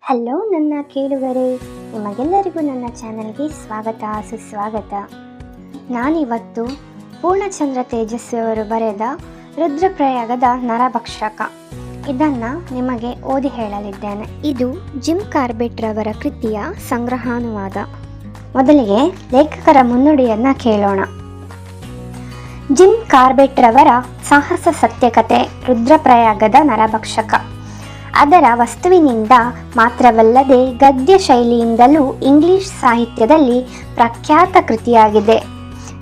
Hello ನನ್ನ ಕೇಳುಗರೆ, ನಿಮಗೆಲ್ಲರಿಗೂ ನನ್ನ ಚಾನಲ್ಗೆ ಸ್ವಾಗತ ಸುಸ್ವಾಗತ. ನಾನಿವತ್ತು ಪೂರ್ಣಚಂದ್ರ ತೇಜಸ್ವಿ ಅವರು ಬರೆದ ರುದ್ರಪ್ರಯಾಗದ ನರಭಕ್ಷಕ ಇದನ್ನು ನಿಮಗೆ ಓದಿ ಹೇಳಲಿದ್ದೇನೆ. ಇದು ಜಿಮ್ ಕಾರ್ಬೆಟ್ ರವರ ಕೃತಿಯ ಸಂಗ್ರಹಾನುವಾದ. ಮೊದಲಿಗೆ ಲೇಖಕರ ಮುನ್ನುಡಿಯನ್ನು ಕೇಳೋಣ. ಜಿಮ್ ಕಾರ್ಬೆಟ್ ರವರ ಸಾಹಸ ಸತ್ಯಕತೆ ರುದ್ರಪ್ರಯಾಗದ ನರಭಕ್ಷಕ ಅದರ ವಸ್ತುವಿನಿಂದ ಮಾತ್ರವಲ್ಲದೆ ಗದ್ಯ ಶೈಲಿಯಿಂದಲೂ ಇಂಗ್ಲಿಷ್ ಸಾಹಿತ್ಯದಲ್ಲಿ ಪ್ರಖ್ಯಾತ ಕೃತಿಯಾಗಿದೆ.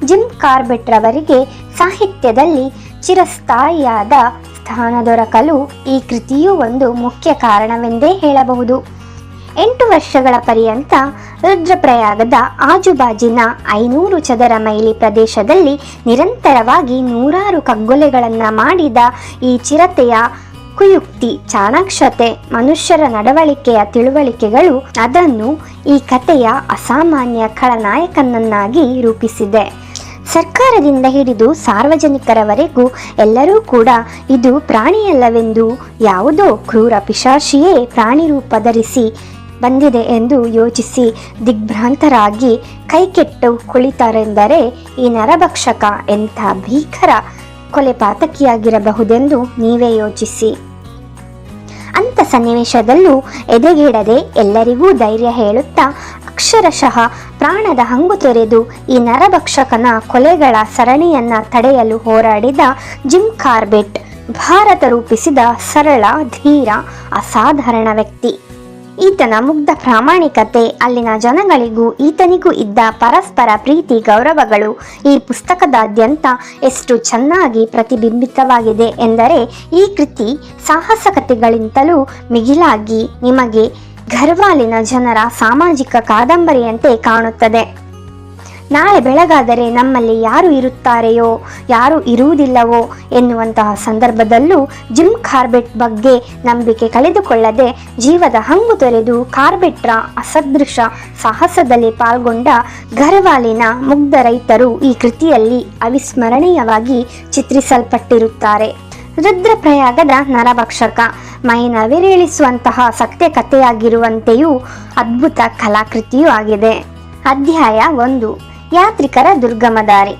ಜಿಮ್ ಕಾರ್ಬೆಟ್ ರವರಿಗೆ ಸಾಹಿತ್ಯದಲ್ಲಿ ಚಿರಸ್ಥಾಯಿಯಾದ ಸ್ಥಾನ ದೊರಕಲು ಈ ಕೃತಿಯು ಒಂದು ಮುಖ್ಯ ಕಾರಣವೆಂದೇ ಹೇಳಬಹುದು. 8 ವರ್ಷಗಳ ಪರ್ಯಂತ ರುದ್ರಪ್ರಯಾಗದ ಆಜುಬಾಜಿನ 500 ಚದರ ಮೈಲಿ ಪ್ರದೇಶದಲ್ಲಿ ನಿರಂತರವಾಗಿ 100 ಕಗ್ಗೊಲೆಗಳನ್ನು ಮಾಡಿದ ಈ ಚಿರತೆಯ ಕುಯುಕ್ತಿ, ಚಾಣಾಕ್ಷತೆ, ಮನುಷ್ಯರ ನಡವಳಿಕೆಯ ತಿಳುವಳಿಕೆಗಳು ಅದನ್ನು ಈ ಕಥೆಯ ಅಸಾಮಾನ್ಯ ಖಳನಾಯಕನನ್ನಾಗಿ ರೂಪಿಸಿದೆ. ಸರ್ಕಾರದಿಂದ ಹಿಡಿದು ಸಾರ್ವಜನಿಕರವರೆಗೂ ಎಲ್ಲರೂ ಕೂಡ ಇದು ಪ್ರಾಣಿಯಲ್ಲವೆಂದು, ಯಾವುದೋ ಕ್ರೂರ ಪಿಶಾಚಿಯೇ ಪ್ರಾಣಿ ರೂಪ ಧರಿಸಿ ಬಂದಿದೆ ಎಂದು ಯೋಚಿಸಿ ದಿಗ್ಭ್ರಾಂತರಾಗಿ ಕೈಕೆಟ್ಟು ಕುಳಿತರೆಂದರೆ ಈ ನರಭಕ್ಷಕ ಎಂಥ ಭೀಕರ ಕೊಲೆಪಾತಕಿಯಾಗಿರಬಹುದೆಂದು ನೀವೇ ಯೋಚಿಸಿ. ಅಂಥ ಸನ್ನಿವೇಶದಲ್ಲೂ ಎದೆಗೆಡದೆ ಎಲ್ಲರಿಗೂ ಧೈರ್ಯ ಹೇಳುತ್ತಾ ಅಕ್ಷರಶಃ ಪ್ರಾಣದ ಹಂಗು ತೊರೆದು ಈ ನರಭಕ್ಷಕನ ಕೊಲೆಗಳ ಸರಣಿಯನ್ನು ತಡೆಯಲು ಹೋರಾಡಿದ ಜಿಮ್ ಕಾರ್ಬೆಟ್ ಭಾರತ ರೂಪಿಸಿದ ಸರಳ, ಧೀರ, ಅಸಾಧಾರಣ ವ್ಯಕ್ತಿ. ಈತನ ಮುಗ್ಧ ಪ್ರಾಮಾಣಿಕತೆ, ಅಲ್ಲಿನ ಜನಗಳಿಗೂ ಈತನಿಗೂ ಇದ್ದ ಪರಸ್ಪರ ಪ್ರೀತಿ ಗೌರವಗಳು ಈ ಪುಸ್ತಕದಾದ್ಯಂತ ಎಷ್ಟು ಚೆನ್ನಾಗಿ ಪ್ರತಿಬಿಂಬಿತವಾಗಿದೆ ಎಂದರೆ ಈ ಕೃತಿ ಸಾಹಸಕತೆಗಳಿಂತಲೂ ಮಿಗಿಲಾಗಿ ನಿಮಗೆ ಘರ್ವಾಲಿನ ಜನರ ಸಾಮಾಜಿಕ ಕಾದಂಬರಿಯಂತೆ ಕಾಣುತ್ತದೆ. ನಾಳೆ ಬೆಳಗಾದರೆ ನಮ್ಮಲ್ಲಿ ಯಾರು ಇರುತ್ತಾರೆಯೋ ಯಾರು ಇರುವುದಿಲ್ಲವೋ ಎನ್ನುವಂತಹ ಸಂದರ್ಭದಲ್ಲೂ ಜಿಮ್ ಕಾರ್ಬೆಟ್ ಬಗ್ಗೆ ನಂಬಿಕೆ ಕಳೆದುಕೊಳ್ಳದೆ ಜೀವದ ಹಂಗು ತೊರೆದು ಕಾರ್ಬೆಟ್ರ ಅಸದೃಶ ಸಾಹಸದಲ್ಲಿ ಪಾಲ್ಗೊಂಡ ಘರ್ವಾಲಿನ ಮುಗ್ಧ ರೈತರು ಈ ಕೃತಿಯಲ್ಲಿ ಅವಿಸ್ಮರಣೀಯವಾಗಿ ಚಿತ್ರಿಸಲ್ಪಟ್ಟಿರುತ್ತಾರೆ. ರುದ್ರಪ್ರಯಾಗದ ನರಭಕ್ಷಕ ಮೈನವಿರೇಳಿಸುವಂತಹ ಸತ್ಯ ಕಥೆಯಾಗಿರುವಂತೆಯೂ ಅದ್ಭುತ ಕಲಾಕೃತಿಯೂ ಆಗಿದೆ. ಅಧ್ಯಾಯ 1. ಯಾತ್ರಿಕರ ದುರ್ಗಮ ದಾರಿ.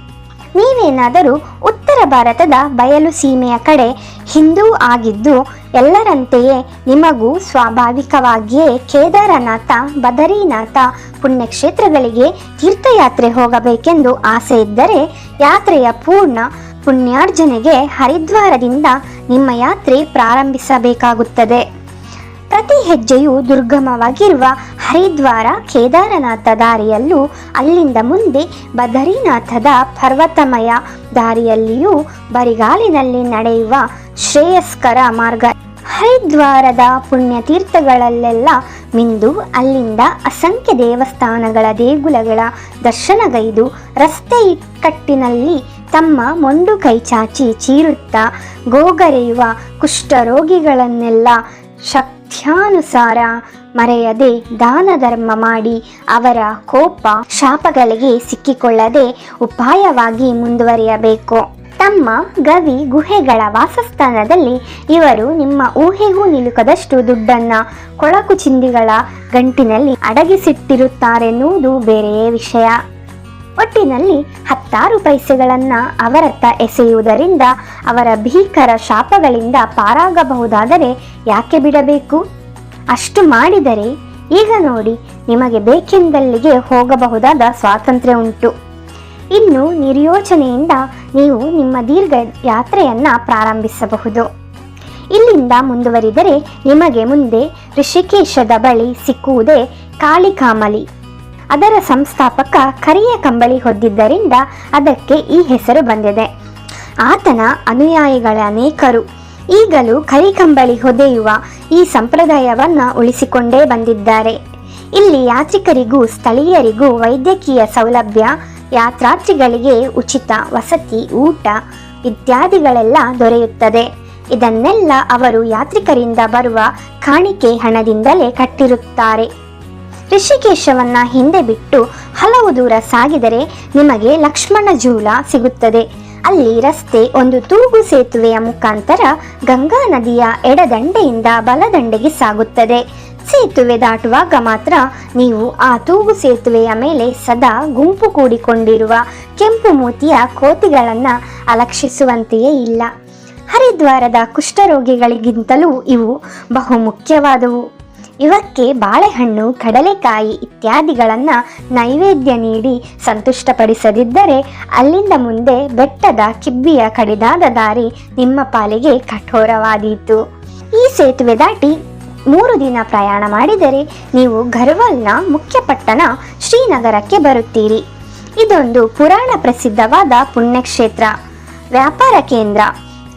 ನೀವೇನಾದರೂ ಉತ್ತರ ಭಾರತದ ಬಯಲು ಸೀಮೆಯ ಕಡೆ ಹಿಂದೂ ಆಗಿದ್ದು ಎಲ್ಲರಂತೆಯೇ ನಿಮಗೂ ಸ್ವಾಭಾವಿಕವಾಗಿಯೇ ಕೇದಾರನಾಥ, ಬದರಿನಾಥ ಪುಣ್ಯಕ್ಷೇತ್ರಗಳಿಗೆ ತೀರ್ಥಯಾತ್ರೆ ಹೋಗಬೇಕೆಂದು ಆಸೆ ಇದ್ದರೆ ಯಾತ್ರೆಯ ಪೂರ್ಣ ಪುಣ್ಯಾರ್ಜನೆಗೆ ಹರಿದ್ವಾರದಿಂದ ನಿಮ್ಮ ಯಾತ್ರೆ ಪ್ರಾರಂಭಿಸಬೇಕಾಗುತ್ತದೆ. ಪ್ರತಿ ಹೆಜ್ಜೆಯೂ ದುರ್ಗಮವಾಗಿರುವ ಹರಿದ್ವಾರ ಕೇದಾರನಾಥ ದಾರಿಯಲ್ಲೂ, ಅಲ್ಲಿಂದ ಮುಂದೆ ಬದರಿನಾಥದ ಪರ್ವತಮಯ ದಾರಿಯಲ್ಲಿಯೂ ಬರಿಗಾಲಿನಲ್ಲಿ ನಡೆಯುವ ಶ್ರೇಯಸ್ಕರ ಮಾರ್ಗ. ಹರಿದ್ವಾರದ ಪುಣ್ಯತೀರ್ಥಗಳಲ್ಲೆಲ್ಲ ಮಿಂದು ಅಲ್ಲಿಂದ ಅಸಂಖ್ಯ ದೇವಸ್ಥಾನಗಳ ದೇಗುಲಗಳ ದರ್ಶನಗೈದು ರಸ್ತೆ ಇಕ್ಕಟ್ಟಿನಲ್ಲಿ ತಮ್ಮ ಮೊಂಡು ಕೈಚಾಚಿ ಚೀರುತ್ತಾ ಗೋಗರೆಯುವ ಕುಷ್ಠರೋಗಿಗಳನ್ನೆಲ್ಲ ಶಕ್ತ್ಯಾನುಸಾರ ಮರೆಯದೆ ದಾನ ಧರ್ಮ ಮಾಡಿ ಅವರ ಕೋಪ ಶಾಪಗಳಿಗೆ ಸಿಕ್ಕಿಕೊಳ್ಳದೆ ಉಪಾಯವಾಗಿ ಮುಂದುವರಿಯಬೇಕು. ತಮ್ಮ ಗವಿ ಗುಹೆಗಳ ವಾಸಸ್ಥಾನದಲ್ಲಿ ಇವರು ನಿಮ್ಮ ಊಹೆಗೂ ನಿಲುಕದಷ್ಟು ದುಡ್ಡನ್ನು ಕೊಳಕು ಚಿಂದಿಗಳ ಗಂಟಿನಲ್ಲಿ ಅಡಗಿಸಿಟ್ಟಿರುತ್ತಾರೆನ್ನುವುದು ಬೇರೆಯೇ ವಿಷಯ. ಒಟ್ಟಿನಲ್ಲಿ 10 ಪೈಸೆಗಳನ್ನು ಅವರತ್ತ ಎಸೆಯುವುದರಿಂದ ಅವರ ಭೀಕರ ಶಾಪಗಳಿಂದ ಪಾರಾಗಬಹುದಾದರೆ ಯಾಕೆ ಬಿಡಬೇಕು? ಅಷ್ಟು ಮಾಡಿದರೆ ಈಗ ನೋಡಿ, ನಿಮಗೆ ಬೇಕೆಂದಲ್ಲಿಗೆ ಹೋಗಬಹುದಾದ ಸ್ವಾತಂತ್ರ್ಯ ಉಂಟು. ಇನ್ನು ನಿರ್ಯೋಚನೆಯಿಂದ ನೀವು ನಿಮ್ಮ ದೀರ್ಘ ಯಾತ್ರೆಯನ್ನು ಪ್ರಾರಂಭಿಸಬಹುದು. ಇಲ್ಲಿಂದ ಮುಂದುವರಿದರೆ ನಿಮಗೆ ಮುಂದೆ ಋಷಿಕೇಶದ ಬಳಿ ಸಿಕ್ಕುವುದೇ ಕಾಳಿಕಾಮಲಿ. ಅದರ ಸಂಸ್ಥಾಪಕ ಕರಿಯ ಕಂಬಳಿ ಹೊದ್ದಿದ್ದರಿಂದ ಅದಕ್ಕೆ ಈ ಹೆಸರು ಬಂದಿದೆ. ಆತನ ಅನುಯಾಯಿಗಳ ಅನೇಕರು ಈಗಲೂ ಕರಿಕಂಬಳಿ ಹೊದೆಯುವ ಈ ಸಂಪ್ರದಾಯವನ್ನು ಉಳಿಸಿಕೊಂಡೇ ಬಂದಿದ್ದಾರೆ. ಇಲ್ಲಿ ಯಾತ್ರಿಕರಿಗೂ ಸ್ಥಳೀಯರಿಗೂ ವೈದ್ಯಕೀಯ ಸೌಲಭ್ಯ, ಯಾತ್ರಾರ್ಥಿಗಳಿಗೆ ಉಚಿತ ವಸತಿ, ಊಟ ಇತ್ಯಾದಿಗಳೆಲ್ಲ ದೊರೆಯುತ್ತದೆ. ಇದನ್ನೆಲ್ಲ ಅವರು ಯಾತ್ರಿಕರಿಂದ ಬರುವ ಕಾಣಿಕೆ ಹಣದಿಂದಲೇ ಕಟ್ಟಿರುತ್ತಾರೆ. ಋಷಿಕೇಶವನ್ನ ಹಿಂದೆ ಬಿಟ್ಟು ಹಲವು ದೂರ ಸಾಗಿದರೆ ನಿಮಗೆ ಲಕ್ಷ್ಮಣ ಜೂಲ ಸಿಗುತ್ತದೆ. ಅಲ್ಲಿ ರಸ್ತೆ ಒಂದು ತೂಗು ಸೇತುವೆಯ ಮುಖಾಂತರ ಗಂಗಾ ನದಿಯ ಎಡದಂಡೆಯಿಂದ ಬಲದಂಡೆಗೆ ಸಾಗುತ್ತದೆ. ಸೇತುವೆ ದಾಟುವಾಗ ಮಾತ್ರ ನೀವು ಆ ತೂಗು ಸೇತುವೆಯ ಮೇಲೆ ಸದಾ ಗುಂಪು ಕೂಡಿಕೊಂಡಿರುವ ಕೆಂಪು ಮೂತಿಯ ಕೋತಿಗಳನ್ನು ಅಲಕ್ಷಿಸುವಂತೆಯೇ ಇಲ್ಲ. ಹರಿದ್ವಾರದ ಕುಷ್ಠರೋಗಿಗಳಿಗಿಂತಲೂ ಇವು ಬಹುಮುಖ್ಯವಾದವು. ಇವಕ್ಕೆ ಬಾಳೆಹಣ್ಣು, ಕಡಲೆಕಾಯಿ ಇತ್ಯಾದಿಗಳನ್ನು ನೈವೇದ್ಯ ನೀಡಿ ಸಂತುಷ್ಟಪಡಿಸದಿದ್ದರೆ ಅಲ್ಲಿಂದ ಮುಂದೆ ಬೆಟ್ಟದ ಕಿಬ್ಬಿಯ ಕಡಿದಾದ ದಾರಿ ನಿಮ್ಮ ಪಾಲಿಗೆ ಕಠೋರವಾದೀತು. ಈ ಸೇತುವೆ ದಾಟಿ 3 ದಿನ ಪ್ರಯಾಣ ಮಾಡಿದರೆ ನೀವು ಘರ್ವಾಲ್ನ ಮುಖ್ಯ ಪಟ್ಟಣ ಶ್ರೀನಗರಕ್ಕೆ ಬರುತ್ತೀರಿ. ಇದೊಂದು ಪುರಾಣ ಪ್ರಸಿದ್ಧವಾದ ಪುಣ್ಯಕ್ಷೇತ್ರ, ವ್ಯಾಪಾರ ಕೇಂದ್ರ.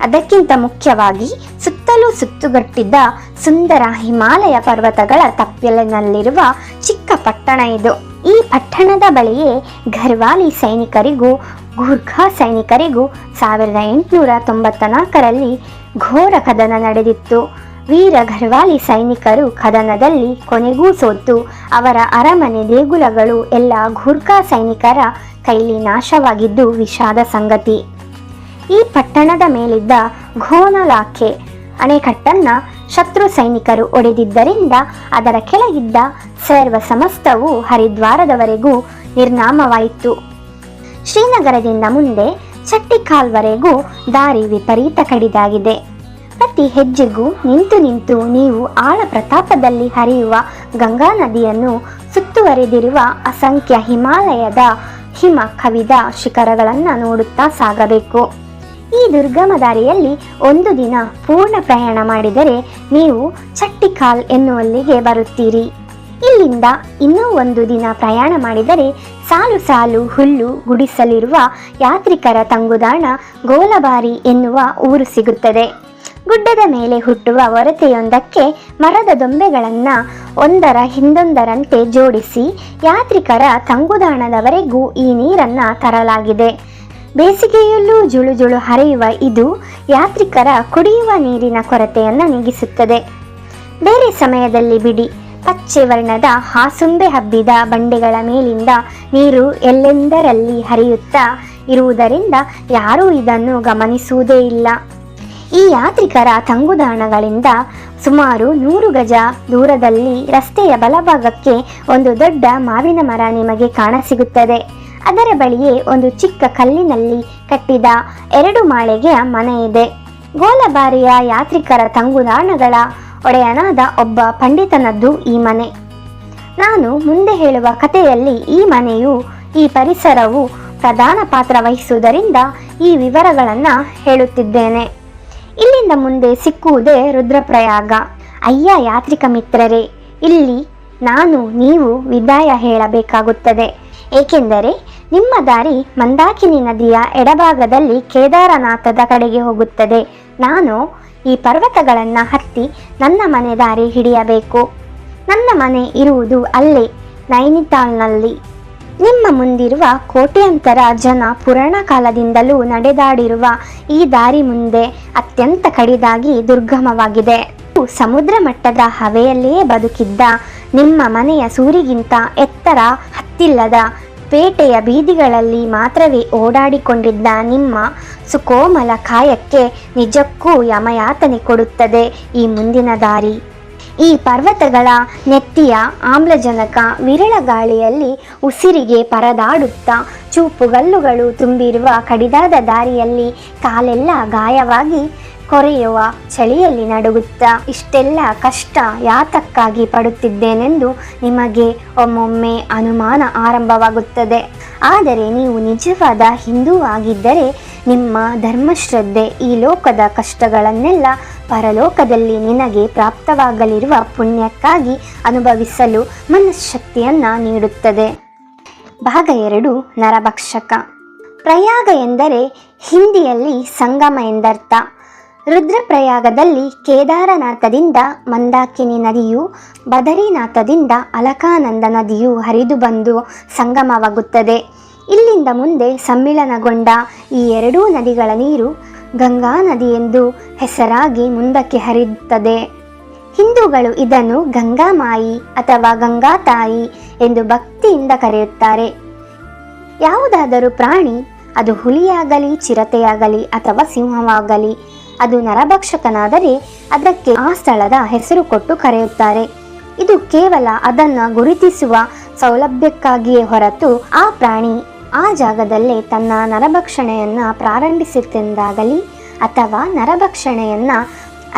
ಅದಕ್ಕಿಂತ ಮುಖ್ಯವಾಗಿ ಸುತ್ತಲೂ ಸುತ್ತುಗಟ್ಟಿದ್ದ ಸುಂದರ ಹಿಮಾಲಯ ಪರ್ವತಗಳ ತಪ್ಪಲಿನಲ್ಲಿರುವ ಚಿಕ್ಕ ಪಟ್ಟಣ ಇದು. ಈ ಪಟ್ಟಣದ ಬಳಿಯೇ ಘರ್ವಾಲಿ ಸೈನಿಕರಿಗೂ ಗೂರ್ಖಾ ಸೈನಿಕರಿಗೂ 1894ರಲ್ಲಿ ಘೋರ ಕದನ ನಡೆದಿತ್ತು. ವೀರ ಘರ್ವಾಲಿ ಸೈನಿಕರು ಕದನದಲ್ಲಿ ಕೊನೆಗೂ ಸೋತು ಅವರ ಅರಮನೆ ದೇಗುಲಗಳು ಎಲ್ಲ ಗೂರ್ಖಾ ಸೈನಿಕರ ಕೈಲಿ ನಾಶವಾಗಿದ್ದು ವಿಷಾದ ಸಂಗತಿ. ಈ ಪಟ್ಟಣದ ಮೇಲಿದ್ದ ಘೋನಲಾಖೆ ಅಣೆಕಟ್ಟನ್ನ ಶತ್ರು ಸೈನಿಕರು ಒಡೆದಿದ್ದರಿಂದ ಅದರ ಕೆಳಗಿದ್ದ ಸರ್ವ ಸಮಸ್ತವು ಹರಿದ್ವಾರದವರೆಗೂ ನಿರ್ನಾಮವಾಯಿತು. ಶ್ರೀನಗರದಿಂದ ಮುಂದೆ ಚಟ್ಟಿಕಾಲ್ವರೆಗೂ ದಾರಿ ವಿಪರೀತ ಕಡಿದಾಗಿದೆ. ಪ್ರತಿ ಹೆಜ್ಜೆಗೂ ನಿಂತು ನಿಂತು ನೀವು ಆಳ ಪ್ರತಾಪದಲ್ಲಿ ಹರಿಯುವ ಗಂಗಾ ನದಿಯನ್ನು ಸುತ್ತುವರೆದಿರುವ ಅಸಂಖ್ಯ ಹಿಮಾಲಯದ ಹಿಮ ಕವಿದ ಶಿಖರಗಳನ್ನು ನೋಡುತ್ತಾ ಸಾಗಬೇಕು. ಈ ದುರ್ಗಮ ದಾರಿಯಲ್ಲಿ 1 ದಿನ ಪೂರ್ಣ ಪ್ರಯಾಣ ಮಾಡಿದರೆ ನೀವು ಚಟ್ಟಿಕಾಲ್ ಎನ್ನುವಲ್ಲಿಗೆ ಬರುತ್ತೀರಿ. ಇಲ್ಲಿಂದ ಇನ್ನೂ 1 ದಿನ ಪ್ರಯಾಣ ಮಾಡಿದರೆ ಸಾಲು ಸಾಲು ಹುಲ್ಲು ಗುಡಿಸಲಿರುವ ಯಾತ್ರಿಕರ ತಂಗುದಾಣ ಗೋಲಬಾರಿ ಎನ್ನುವ ಊರು ಸಿಗುತ್ತದೆ. ಗುಡ್ಡದ ಮೇಲೆ ಹುಟ್ಟುವ ಒರತೆಯೊಂದಕ್ಕೆ ಮರದ ದೊಂಬೆಗಳನ್ನು ಒಂದರ ಹಿಂದೊಂದರಂತೆ ಜೋಡಿಸಿ ಯಾತ್ರಿಕರ ತಂಗುದಾಣದವರೆಗೂ ಈ ನೀರನ್ನು ತರಲಾಗಿದೆ. ಬೇಸಿಗೆಯಲ್ಲೂ ಜುಳು ಜುಳು ಹರಿಯುವ ಇದು ಯಾತ್ರಿಕರ ಕುಡಿಯುವ ನೀರಿನ ಕೊರತೆಯನ್ನು ನೀಗಿಸುತ್ತದೆ. ಬೇರೆ ಸಮಯದಲ್ಲಿ ಬಿಡಿ ಪಚ್ಚೆ ವರ್ಣದ ಹಾಸುಂಬೆ ಹಬ್ಬಿದ ಬಂಡೆಗಳ ಮೇಲಿಂದ ನೀರು ಎಲ್ಲೆಂದರಲ್ಲಿ ಹರಿಯುತ್ತಾ ಇರುವುದರಿಂದ ಯಾರೂ ಇದನ್ನು ಗಮನಿಸುವುದೇ ಇಲ್ಲ. ಈ ಯಾತ್ರಿಕರ ತಂಗುದಾಣಗಳಿಂದ ಸುಮಾರು 100 ಗಜ ದೂರದಲ್ಲಿ ರಸ್ತೆಯ ಬಲಭಾಗಕ್ಕೆ ಒಂದು ದೊಡ್ಡ ಮಾವಿನ ಮರ ನಿಮಗೆ ಕಾಣಸಿಗುತ್ತದೆ. ಅದರ ಬಳಿಯೇ ಒಂದು ಚಿಕ್ಕ ಕಲ್ಲಿನಲ್ಲಿ ಕಟ್ಟಿದ 2 ಮಾಳಿಗೆಯ ಮನೆ ಇದೆ. ಗೋಲಬಾರಿಯ ಯಾತ್ರಿಕರ ತಂಗುದಾಣಗಳ ಒಡೆಯನಾದ ಒಬ್ಬ ಪಂಡಿತನದ್ದು ಈ ಮನೆ. ನಾನು ಮುಂದೆ ಹೇಳುವ ಕಥೆಯಲ್ಲಿ ಈ ಮನೆಯು, ಈ ಪರಿಸರವು ಪ್ರಧಾನ ಪಾತ್ರ ವಹಿಸುವುದರಿಂದ ಈ ವಿವರಗಳನ್ನು ಹೇಳುತ್ತಿದ್ದೇನೆ. ಇಲ್ಲಿಂದ ಮುಂದೆ ಸಿಕ್ಕುವುದೇ ರುದ್ರಪ್ರಯಾಗ. ಅಯ್ಯ ಯಾತ್ರಿಕ ಮಿತ್ರರೇ, ಇಲ್ಲಿ ನಾನು ನೀವು ವಿದಾಯ ಹೇಳಬೇಕಾಗುತ್ತದೆ. ಏಕೆಂದರೆ ನಿಮ್ಮ ದಾರಿ ಮಂದಾಕಿನಿ ನದಿಯ ಎಡಭಾಗದಲ್ಲಿ ಕೇದಾರನಾಥದ ಕಡೆಗೆ ಹೋಗುತ್ತದೆ. ನಾನು ಈ ಪರ್ವತಗಳನ್ನು ಹತ್ತಿ ನನ್ನ ಮನೆ ದಾರಿ ಹಿಡಿಯಬೇಕು. ನನ್ನ ಮನೆ ಇರುವುದು ಅಲ್ಲೇ ನೈನಿತಾಲ್ನಲ್ಲಿ. ನಿಮ್ಮ ಮುಂದಿರುವ ಕೋಟ್ಯಾಂತರ ಜನ ಪುರಾಣ ಕಾಲದಿಂದಲೂ ನಡೆದಾಡಿರುವ ಈ ದಾರಿ ಮುಂದೆ ಅತ್ಯಂತ ಕಡಿದಾಗಿ ದುರ್ಗಮವಾಗಿದೆ. ಸಮುದ್ರ ಮಟ್ಟದ ಹವೆಯಲ್ಲೇ ಬದುಕಿದ್ದ ನಿಮ್ಮ ಮನೆಯ ಸೂರಿಗಿಂತ ಎತ್ತರ ಹತ್ತಿಲ್ಲದ ಪೇಟೆಯ ಬೀದಿಗಳಲ್ಲಿ ಮಾತ್ರವೇ ಓಡಾಡಿಕೊಂಡಿದ್ದ ನಿಮ್ಮ ಸುಕೋಮಲ ಕಾಯಕ್ಕೆ ನಿಜಕ್ಕೂ ಯಮಯಾತನೆ ಕೊಡುತ್ತದೆ ಈ ಮುಂದಿನ ದಾರಿ. ಈ ಪರ್ವತಗಳ ನೆತ್ತಿಯ ಆಮ್ಲಜನಕ ವಿರಳ ಗಾಳಿಯಲ್ಲಿ ಉಸಿರಿಗೆ ಪರದಾಡುತ್ತಾ ಚೂಪುಗಲ್ಲುಗಳು ತುಂಬಿರುವ ಕಡಿದಾದ ದಾರಿಯಲ್ಲಿ ಕಾಲೆಲ್ಲ ಗಾಯವಾಗಿ ಕೊರೆಯುವ ಚಳಿಯಲ್ಲಿ ನಡುಗುತ್ತಾ ಇಷ್ಟೆಲ್ಲ ಕಷ್ಟ ಯಾತಕ್ಕಾಗಿ ಪಡುತ್ತಿದ್ದೇನೆಂದು ನಿಮಗೆ ಒಮ್ಮೊಮ್ಮೆ ಅನುಮಾನ ಆರಂಭವಾಗುತ್ತದೆ. ಆದರೆ ನೀವು ನಿಜವಾದ ಹಿಂದೂ ಆಗಿದ್ದರೆ ನಿಮ್ಮ ಧರ್ಮಶ್ರದ್ಧೆ ಈ ಲೋಕದ ಕಷ್ಟಗಳನ್ನೆಲ್ಲ ಪರಲೋಕದಲ್ಲಿ ನಿನಗೆ ಪ್ರಾಪ್ತವಾಗಲಿರುವ ಪುಣ್ಯಕ್ಕಾಗಿ ಅನುಭವಿಸಲು ಮನಃಶಕ್ತಿಯನ್ನು ನೀಡುತ್ತದೆ. ಭಾಗ 2 ನರಭಕ್ಷಕ. ಪ್ರಯಾಗ ಎಂದರೆ ಹಿಂದಿಯಲ್ಲಿ ಸಂಗಮ ಎಂದರ್ಥ. ರುದ್ರಪ್ರಯಾಗದಲ್ಲಿ ಕೇದಾರನಾಥದಿಂದ ಮಂದಾಕಿನಿ ನದಿಯು, ಬದರಿನಾಥದಿಂದ ಅಲಕಾನಂದ ನದಿಯು ಹರಿದು ಬಂದು ಸಂಗಮವಾಗುತ್ತದೆ. ಇಲ್ಲಿಂದ ಮುಂದೆ ಸಮ್ಮಿಲನಗೊಂಡ ಈ 2 ನದಿಗಳ ನೀರು ಗಂಗಾ ನದಿ ಎಂದು ಹೆಸರಾಗಿ ಮುಂದಕ್ಕೆ ಹರಿಯುತ್ತದೆ. ಹಿಂದೂಗಳು ಇದನ್ನು ಗಂಗಾಮಾಯಿ ಅಥವಾ ಗಂಗಾ ತಾಯಿ ಎಂದು ಭಕ್ತಿಯಿಂದ ಕರೆಯುತ್ತಾರೆ. ಯಾವುದಾದರೂ ಪ್ರಾಣಿ, ಅದು ಹುಲಿಯಾಗಲಿ, ಚಿರತೆಯಾಗಲಿ ಅಥವಾ ಸಿಂಹವಾಗಲಿ, ಅದು ನರಭಕ್ಷಕನಾದರೆ ಅದಕ್ಕೆ ಆ ಸ್ಥಳದ ಹೆಸರು ಕೊಟ್ಟು ಕರೆಯುತ್ತಾರೆ. ಇದು ಕೇವಲ ಅದನ್ನು ಗುರುತಿಸುವ ಸೌಲಭ್ಯಕ್ಕಾಗಿಯೇ ಹೊರತು ಆ ಪ್ರಾಣಿ ಆ ಜಾಗದಲ್ಲೇ ತನ್ನ ನರಭಕ್ಷಣೆಯನ್ನು ಪ್ರಾರಂಭಿಸಿತೆಂದಾಗಲಿ ಅಥವಾ ನರಭಕ್ಷಣೆಯನ್ನು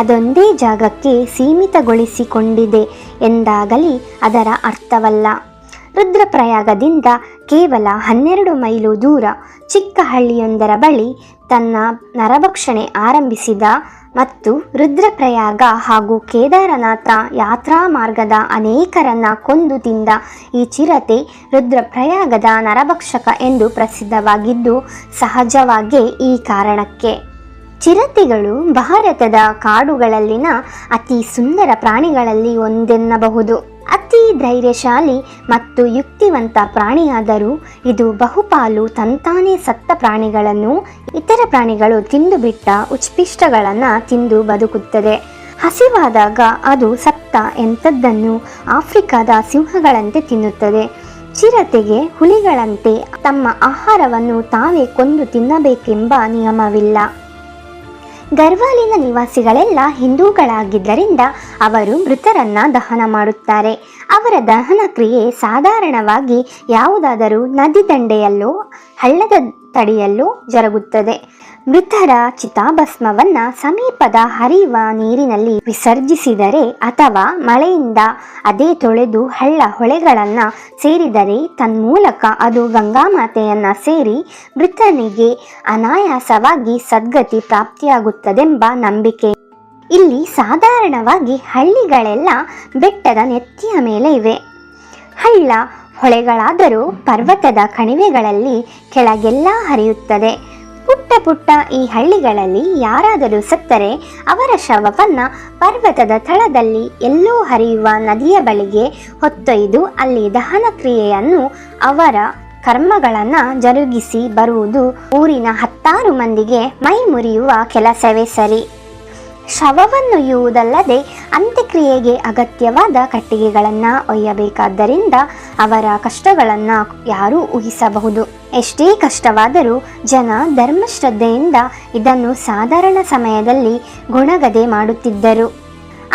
ಅದೊಂದೇ ಜಾಗಕ್ಕೆ ಸೀಮಿತಗೊಳಿಸಿಕೊಂಡಿದೆ ಎಂದಾಗಲಿ ಅದರ ಅರ್ಥವಲ್ಲ. ರುದ್ರಪ್ರಯಾಗದಿಂದ ಕೇವಲ 12 ಮೈಲು ದೂರ ಚಿಕ್ಕ ಹಳ್ಳಿಯೊಂದರ ಬಳಿ ತನ್ನ ನರಭಕ್ಷಣೆ ಆರಂಭಿಸಿದ ಮತ್ತು ರುದ್ರಪ್ರಯಾಗ ಹಾಗೂ ಕೇದಾರನಾಥ ಯಾತ್ರಾ ಮಾರ್ಗದ ಅನೇಕರನ್ನ ಕೊಂದು ತಿಂದ ಈ ಚಿರತೆ ರುದ್ರಪ್ರಯಾಗದ ನರಭಕ್ಷಕ ಎಂದು ಪ್ರಸಿದ್ಧವಾಗಿದ್ದು ಸಹಜವಾಗೇ ಈ ಕಾರಣಕ್ಕೆ. ಚಿರತೆಗಳು ಭಾರತದ ಕಾಡುಗಳಲ್ಲಿನ ಅತಿ ಸುಂದರ ಪ್ರಾಣಿಗಳಲ್ಲಿ ಒಂದೆನ್ನಬಹುದು. ಅತಿ ಧೈರ್ಯಶಾಲಿ ಮತ್ತು ಯುಕ್ತಿವಂತ ಪ್ರಾಣಿಯಾದರೂ ಇದು ಬಹುಪಾಲು ತಂತಾನೇ ಸತ್ತ ಪ್ರಾಣಿಗಳನ್ನು ಇತರ ಪ್ರಾಣಿಗಳು ತಿಂದು ಬಿಟ್ಟ ಉಚ್ಪಿಷ್ಟಗಳನ್ನು ತಿಂದು ಬದುಕುತ್ತದೆ. ಹಸಿವಾದಾಗ ಅದು ಸತ್ತ ಎಂಥದ್ದನ್ನು ಆಫ್ರಿಕಾದ ಸಿಂಹಗಳಂತೆ ತಿನ್ನುತ್ತದೆ. ಚಿರತೆಗೆ ಹುಲಿಗಳಂತೆ ತಮ್ಮ ಆಹಾರವನ್ನು ತಾವೇ ಕೊಂದು ತಿನ್ನಬೇಕೆಂಬ ನಿಯಮವಿಲ್ಲ. ಗರ್ವಾಲಿನ ನಿವಾಸಿಗಳೆಲ್ಲ ಹಿಂದೂಗಳಾಗಿದ್ದರಿಂದ ಅವರು ಮೃತರನ್ನ ದಹನ ಮಾಡುತ್ತಾರೆ. ಅವರ ದಹನ ಕ್ರಿಯೆ ಸಾಧಾರಣವಾಗಿ ಯಾವುದಾದರೂ ನದಿ ದಂಡೆಯಲ್ಲೋ ಹಳ್ಳದ ತಡಿಯಲ್ಲೂ ಜರುಗುತ್ತದೆ. ಮೃತರ ಚಿತಾಭಸ್ಮವನ್ನ ಸಮೀಪದ ಹರಿಯುವ ನೀರಿನಲ್ಲಿ ವಿಸರ್ಜಿಸಿದರೆ ಅಥವಾ ಮಳೆಯಿಂದ ಅದೇ ತೊಳೆದು ಹಳ್ಳ ಹೊಳೆಗಳನ್ನು ಸೇರಿದರೆ ತನ್ಮೂಲಕ ಅದು ಗಂಗಾಮಾತೆಯನ್ನ ಸೇರಿ ಮೃತನಿಗೆ ಅನಾಯಾಸವಾಗಿ ಸದ್ಗತಿ ಪ್ರಾಪ್ತಿಯಾಗುತ್ತದೆಂಬ ನಂಬಿಕೆ. ಇಲ್ಲಿ ಸಾಧಾರಣವಾಗಿ ಹಳ್ಳಿಗಳೆಲ್ಲ ಬೆಟ್ಟದ ನೆತ್ತಿಯ ಮೇಲೆ ಇವೆ. ಹಳ್ಳ ಹೊಳೆಗಳಾದರೂ ಪರ್ವತದ ಕಣಿವೆಗಳಲ್ಲಿ ಕೆಳಗೆಲ್ಲ ಹರಿಯುತ್ತದೆ. ಪುಟ್ಟ ಪುಟ್ಟ ಈ ಹಳ್ಳಿಗಳಲ್ಲಿ ಯಾರಾದರೂ ಸತ್ತರೆ ಅವರ ಶವವನ್ನು ಪರ್ವತದ ತಳದಲ್ಲಿ ಎಲ್ಲೋ ಹರಿಯುವ ನದಿಯ ಬಳಿಗೆ ಹೊತ್ತೊಯ್ದು ಅಲ್ಲಿ ದಹನ ಕ್ರಿಯೆಯನ್ನು ಅವರ ಕರ್ಮಗಳನ್ನು ಜರುಗಿಸಿ ಬರುವುದು ಊರಿನ 10 ಮಂದಿಗೆ ಮೈ ಮುರಿಯುವ ಕೆಲಸವೇ ಸರಿ. ಶವವನ್ನೊಯ್ಯುವುದಲ್ಲದೆ ಅಂತ್ಯಕ್ರಿಯೆಗೆ ಅಗತ್ಯವಾದ ಕಟ್ಟಿಗೆಗಳನ್ನು ಒಯ್ಯಬೇಕಾದ್ದರಿಂದ ಅವರ ಕಷ್ಟಗಳನ್ನು ಯಾರೂ ಊಹಿಸಬಹುದು. ಎಷ್ಟೇ ಕಷ್ಟವಾದರೂ ಜನ ಧರ್ಮಶ್ರದ್ಧೆಯಿಂದ ಇದನ್ನು ಸಾಧಾರಣ ಸಮಯದಲ್ಲಿ ಗುಣಗದೆ ಮಾಡುತ್ತಿದ್ದರು.